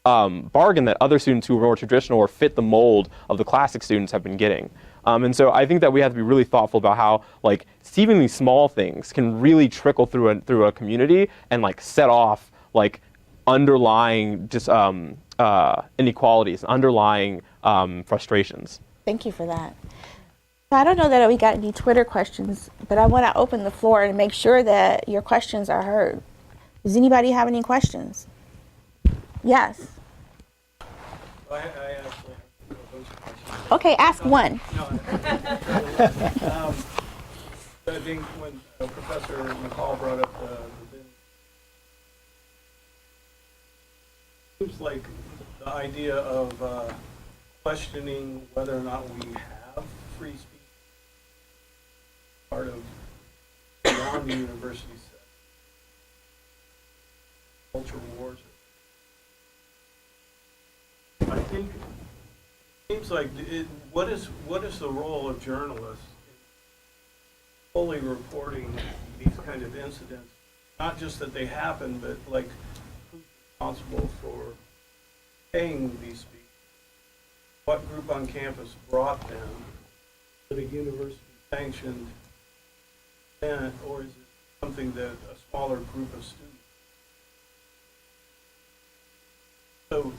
bargain that other students who are more traditional or fit the mold of the classic students have been getting. And so I think that we have to be really thoughtful about how seemingly small things can really trickle through a community and set off underlying just inequalities, underlying frustrations. Thank you for that. I don't know that we got any Twitter questions, but I want to open the floor and make sure that your questions are heard. Does anybody have any questions? Yes. I actually have a bunch of questions. Okay, ask one. I think when Professor McCall brought up the seems like the idea of questioning whether or not we have free speech part of beyond the university's culture wars. I think it seems like what is the role of journalists in fully reporting these kind of incidents, not just that they happen, but like who's responsible for paying these speakers? What group on campus brought them? Is it a university sanctioned event, or is it something that a smaller group of students? So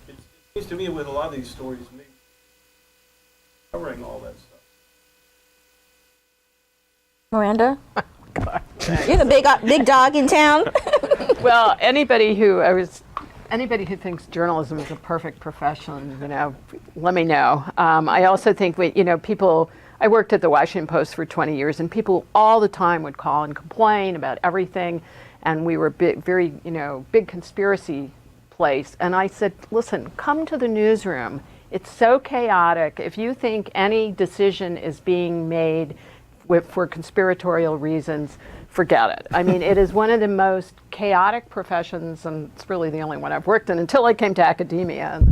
it seems to me with a lot of these stories, maybe covering all that stuff. Miranda? You're the big dog in town. Well, anybody who thinks journalism is a perfect profession, let me know. I also think I worked at the Washington Post for 20 years, and people all the time would call and complain about everything, and we were big conspiracy place. And I said, listen, come to the newsroom. It's so chaotic. If you think any decision is being made for conspiratorial reasons, forget it. I mean, it is one of the most chaotic professions, and it's really the only one I've worked in until I came to academia.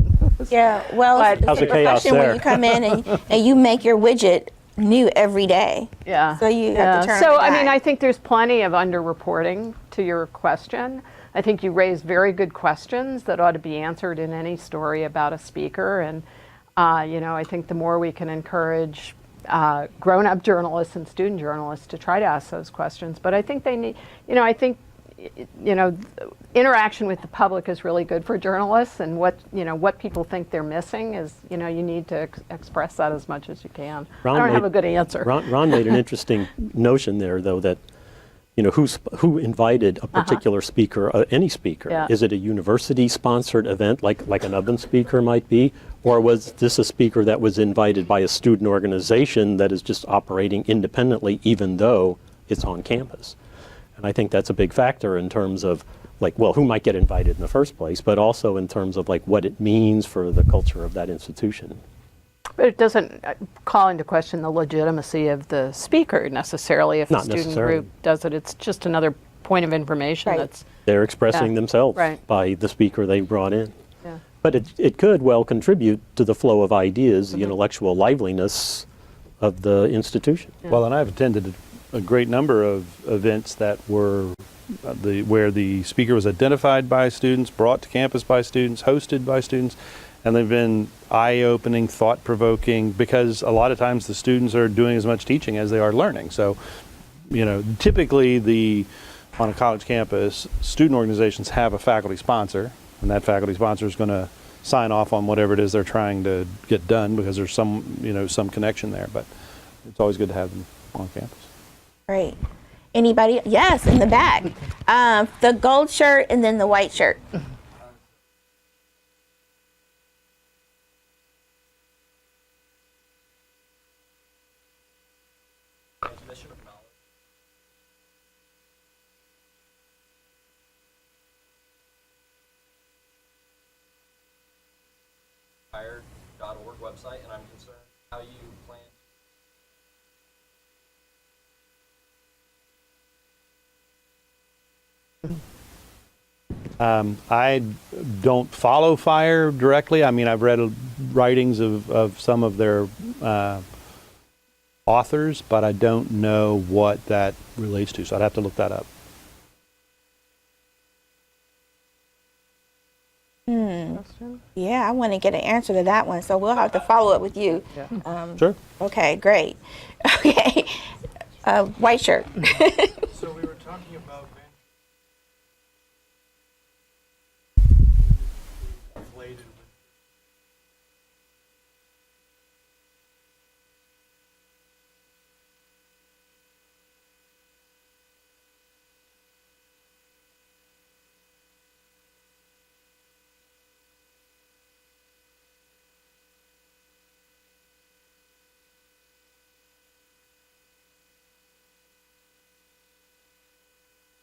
Yeah, well, it's How's a the chaos profession where there? you come in and you make your widget new every day. Yeah. So you have to turn So, on the I mean, guy. I think there's plenty of underreporting to your question. I think you raised very good questions that ought to be answered in any story about a speaker. And, I think the more we can encourage grown-up journalists and student journalists to try to ask those questions. But I think they need, interaction with the public is really good for journalists, and what people think they're missing is, you need to express that as much as you can. I don't have a good answer. Ron made an interesting notion there, though, that who invited a particular speaker, any speaker? Yeah. Is it a university-sponsored event, like an Ubben speaker might be, or was this a speaker that was invited by a student organization that is just operating independently, even though it's on campus? And I think that's a big factor in terms of, who might get invited in the first place, but also in terms of what it means for the culture of that institution. But it doesn't call into question the legitimacy of the speaker necessarily if Not the student necessarily. group does it. It's just another point of information Right. that's, They're expressing Yeah. themselves Right. by the speaker they brought in. yeah. But it could well contribute to the flow of ideas, Mm-hmm. the intellectual liveliness of the institution. Well, and I've attended a great number of events that were where the speaker was identified by students, brought to campus by students, hosted by students, and they've been eye-opening, thought-provoking, because a lot of times the students are doing as much teaching as they are learning. So, typically on a college campus, student organizations have a faculty sponsor, and that faculty sponsor is going to sign off on whatever it is they're trying to get done, because there's some connection there. But it's always good to have them on campus. Great. Anybody? Yes, in the back. The gold shirt and then the white shirt. .org website, and I'm concerned how you plan. I don't follow FIRE directly. I mean, I've read writings of some of their authors, but I don't know what that relates to, so I'd have to look that up. Yeah, I want to get an answer to that one, so we'll have to follow up with you. Sure. Okay, great. Okay, white shirt. So we were talking about conflated with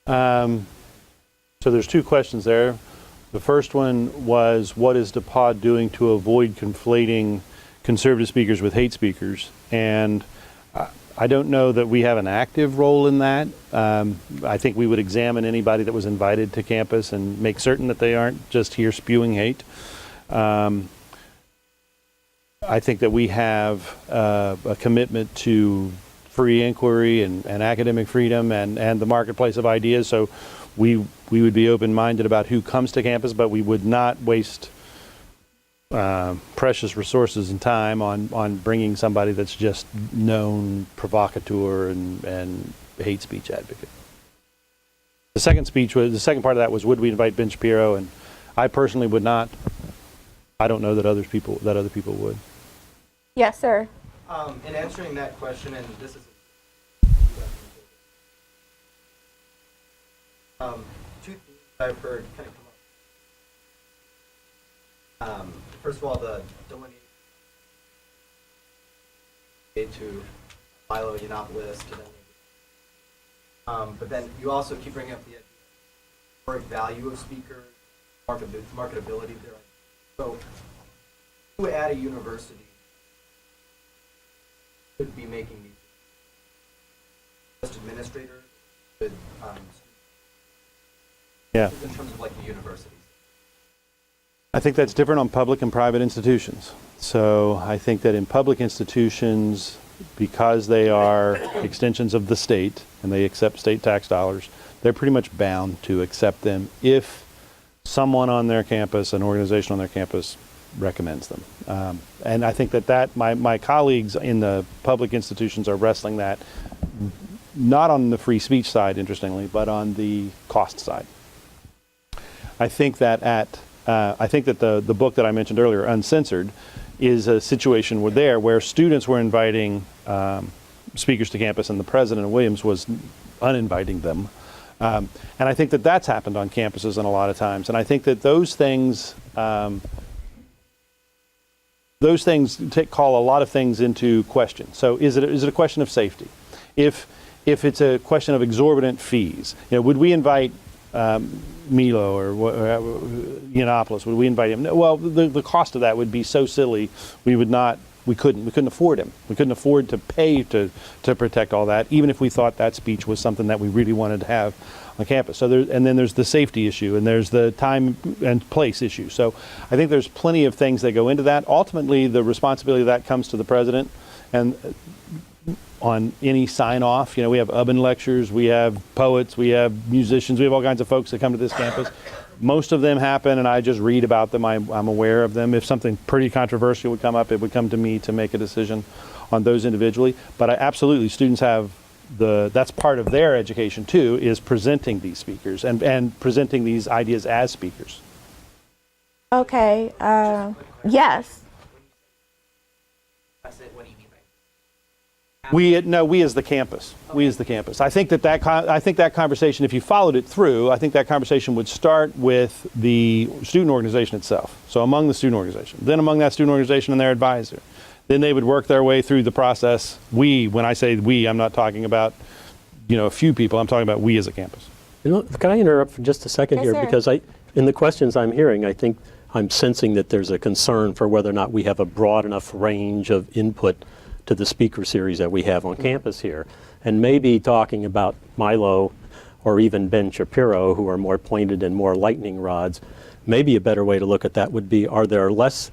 So there's two questions there. The first one was, what is DePauw doing to avoid conflating conservative speakers with hate speakers? And I don't know that we have an active role in that. I think we would examine anybody that was invited to campus and make certain that they aren't just here spewing hate. I think that we have a commitment to free inquiry and academic freedom and the marketplace of ideas. So we would be open-minded about who comes to campus, but we would not waste precious resources and time on bringing somebody that's just known provocateur and hate speech advocate. The second part of that was, would we invite Ben Shapiro? And I personally would not. I don't know that other people would. Yes, sir. In answering that question, and this is two things I've heard kind of come up. First of all, the delineation to Milo Yiannopoulos to them. But then you also keep bringing up the historic value of speakers, marketability there. So, who at a university could be making these? Just administrators, could, Yeah. in terms of like the universities. I think that's different on public and private institutions. So I think that in public institutions, because they are extensions of the state and they accept state tax dollars, they're pretty much bound to accept them if someone on their campus, an organization on their campus, recommends them. And I think that my colleagues in the public institutions are wrestling that, not on the free speech side, interestingly, but on the cost side. I think that the book that I mentioned earlier, Uncensored, is a situation where students were inviting speakers to campus and the president of Williams was uninviting them. And I think that that's happened on campuses and a lot of times. And I think that those things call a lot of things into question. So is it a question of safety? If it's a question of exorbitant fees, would we invite Milo or Yiannopoulos, would we invite him? No, well, the cost of that would be so silly, we couldn't afford him. We couldn't afford to pay to protect all that, even if we thought that speech was something that we really wanted to have on campus. So and then there's the safety issue, and there's the time and place issue. So I think there's plenty of things that go into that. Ultimately, the responsibility of that comes to the president, and on any sign-off. We have Ubben lectures, we have poets, we have musicians, we have all kinds of folks that come to this campus. Most of them happen, and I just read about them. I'm aware of them. If something pretty controversial would come up, it would come to me to make a decision on those individually. But absolutely, students have that's part of their education too, is presenting these speakers and presenting these ideas as speakers. Okay. Yes. We as the campus. We as the campus. I think that conversation, if you followed it through, I think that conversation would start with the student organization itself. So among the student organization, then among that student organization and their advisor, then they would work their way through the process. When I say we, I'm not talking about a few people. I'm talking about we as a campus. Can I interrupt for just a second here? Sir. Because in the questions I'm hearing, I think I'm sensing that there's a concern for whether or not we have a broad enough range of input to the speaker series that we have on campus here. And maybe talking about Milo or even Ben Shapiro, who are more pointed and more lightning rods, maybe a better way to look at that would be, are there less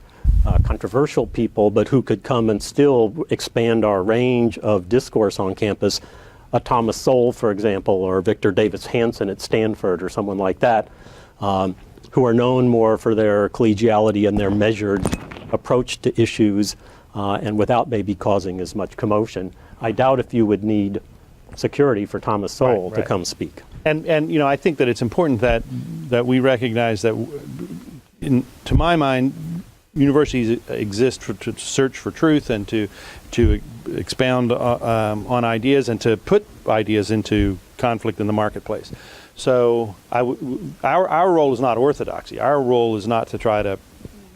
controversial people, but who could come and still expand our range of discourse on campus? A Thomas Sowell, for example, or Victor Davis Hanson at Stanford, or someone like that, who are known more for their collegiality and their measured approach to issues, and without maybe causing as much commotion. I doubt if you would need security for Thomas Sowell to come speak. And I think that it's important that we recognize that, to my mind, universities exist to search for truth and to expound on ideas and to put ideas into conflict in the marketplace. So our role is not orthodoxy. Our role is not to try to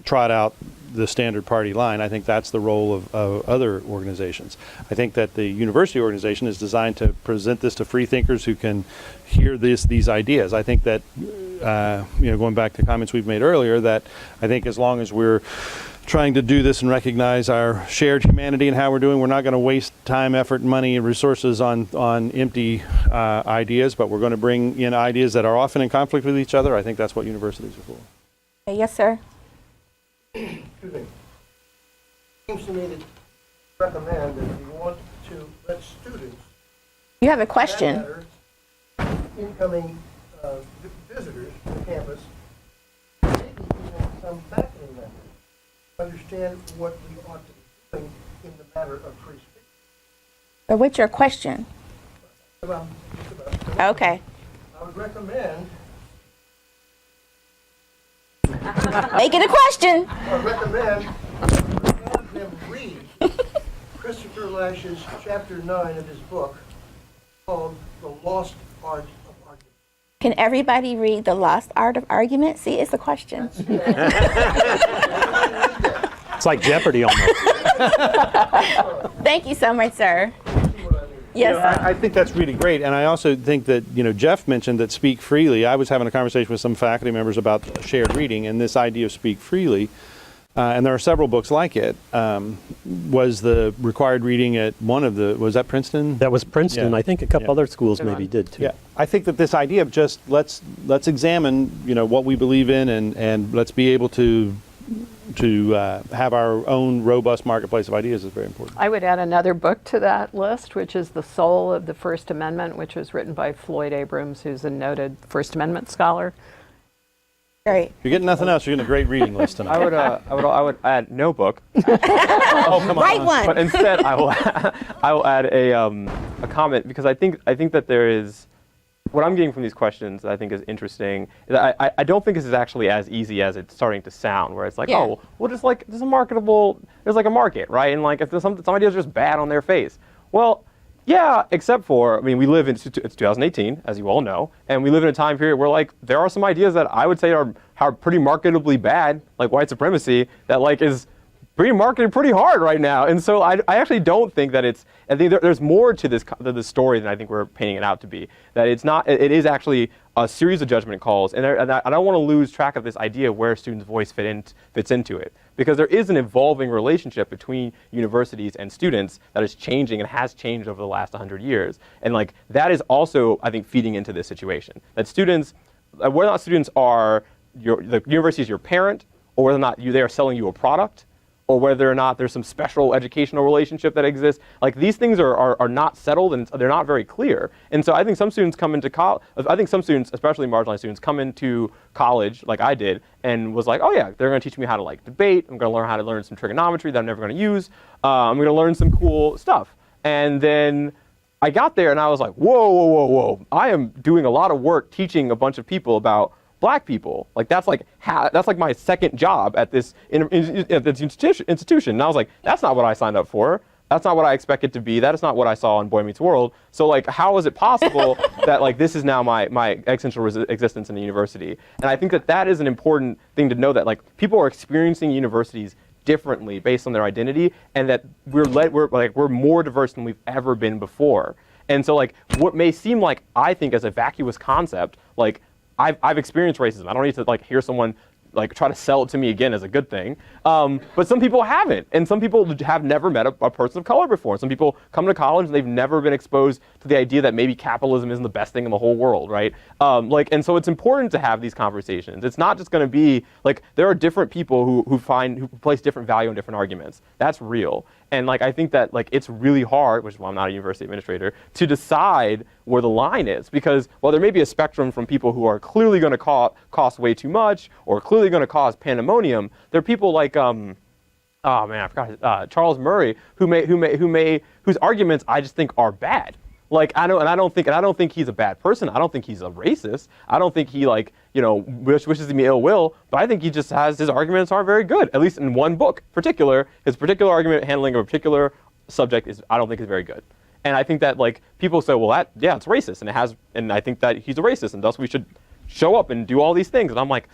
trot out the standard party line. I think that's the role of other organizations. I think that the university organization is designed to present this to free thinkers who can hear these ideas. I think that, going back to comments we've made earlier, that I think as long as we're trying to do this and recognize our shared humanity and how we're doing, we're not going to waste time, effort, money, and resources on empty ideas, but we're going to bring in ideas that are often in conflict with each other. I think that's what universities are for. Yes, sir. Excuse me. Seems to me that recommend that if you want to let students, You have a for that question. matter, incoming visitors to campus, maybe even some faculty members, understand what we ought to be doing in the matter of free speech. Or what's your question? Well, just about. Okay. I would recommend, Make it a question. have them read Christopher Lash's chapter 9 of his book called The Lost Art of Argument. Can everybody read The Lost Art of Argument? See, it's a question. It's like Jeopardy almost. Thank you so much, sir. Yes, sir. I think that's really great, and I also think that, Jeff mentioned that speak freely. I was having a conversation with some faculty members about shared reading and this idea of speak freely, and there are several books like it. Was the required reading at was that Princeton? That was Princeton. Yeah. I think a couple Yeah. other schools maybe did too. Yeah, I think that this idea of just let's examine, what we believe in, and let's be able to have our own robust marketplace of ideas is very important. I would add another book to that list, which is The Soul of the First Amendment, which was written by Floyd Abrams, who's a noted First Amendment scholar. Great. If you're getting nothing else, you're getting a great reading list tonight. I would add no book, Oh, come on. Write one. but instead I will add a comment, because I think that there is, what I'm getting from these questions that I think is interesting is that I don't think this is actually as easy as it's starting to sound, where it's like, Yeah. oh, well, just like there's like a market, right? And like if there's some ideas are just bad on their face. Well, yeah, except for, we live in, it's 2018, as you all know, and we live in a time period where like there are some ideas that I would say are pretty marketably bad, like white supremacy, that like is being marketed pretty hard right now. And so I actually don't think that I think there's more to this story than I think we're painting it out to be. That it is actually a series of judgment calls, and I don't want to lose track of this idea of where students' voice fits into it. Because there is an evolving relationship between universities and students that is changing and has changed over the last 100 years. And like that is also, I think, feeding into this situation. That students, whether or not students are, the university is your parent, or whether or not they are selling you a product, or whether or not there's some special educational relationship that exists. Like these things are not settled, and they're not very clear. And so I think some students come into college, I think some students, especially marginalized students, come into college like I did and was like, oh yeah, they're gonna teach me how to like debate, I'm gonna learn how to learn some trigonometry that I'm never gonna use, I'm gonna learn some cool stuff. And then I got there and I was like, whoa, I am doing a lot of work teaching a bunch of people about Black people. Like that's like my second job at this institution. And I was like, that's not what I signed up for. That's not what I expected to be. That is not what I saw in Boy Meets World. So like, how is it possible that like this is now my existential existence in the university? And I think that is an important thing to know, that like people are experiencing universities differently based on their identity, and that we're more diverse than we've ever been before. And so like what may seem like, I think, as a vacuous concept, like I've experienced racism. I don't need to like hear someone like try to sell it to me again as a good thing. But some people haven't, and some people have never met a person of color before. Some people come to college and they've never been exposed to the idea that maybe capitalism isn't the best thing in the whole world, right? And so it's important to have these conversations. It's not just going to be like there are different people who place different value on different arguments. That's real. And like I think that like it's really hard, which is why I'm not a university administrator, to decide where the line is, because while there may be a spectrum from people who are clearly going to cost way too much or clearly going to cause pandemonium, there are people like Charles Murray whose arguments I just think are bad. Like I don't think he's a bad person. I don't think he's a racist. I don't think he wishes me ill will. But I think he just has, his arguments aren't very good. At least in one book, his particular argument handling of a particular subject I don't think is very good. And I think that like people say, well, it's racist, and I think that he's a racist, and thus we should show up and do all these things. And I'm like,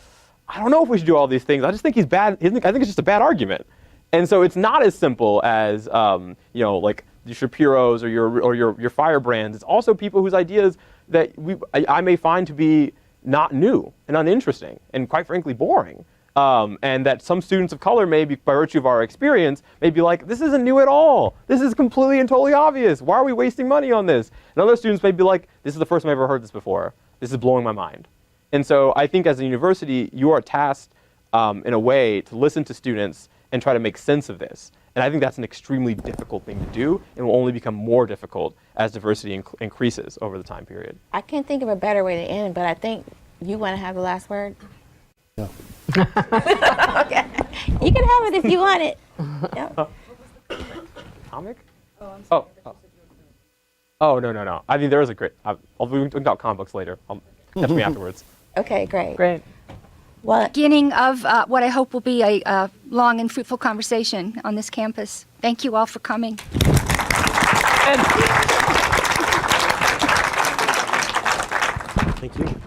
I don't know if we should do all these things. I just think he's bad. I think it's just a bad argument. And so it's not as simple as like your Shapiros or your Firebrands. It's also people whose ideas that I may find to be not new and uninteresting and quite frankly boring. And that some students of color may be, by virtue of our experience, may be like, this isn't new at all. This is completely and totally obvious. Why are we wasting money on this? And other students may be like, this is the first time I've ever heard this before. This is blowing my mind. And so I think as a university, you are tasked in a way to listen to students and try to make sense of this. And I think that's an extremely difficult thing to do, and will only become more difficult as diversity increases over the time period. I can't think of a better way to end, but I think you want to have the last word. No. Okay. You can have it if you want it. Yep. Comic? Oh, I'm sorry. Oh, no. I mean, there is a great. We can talk comic books later. Catch me afterwards. Okay, great. Great. Well, Beginning of what I hope will be a long and fruitful conversation on this campus. Thank you all for coming. Thank you.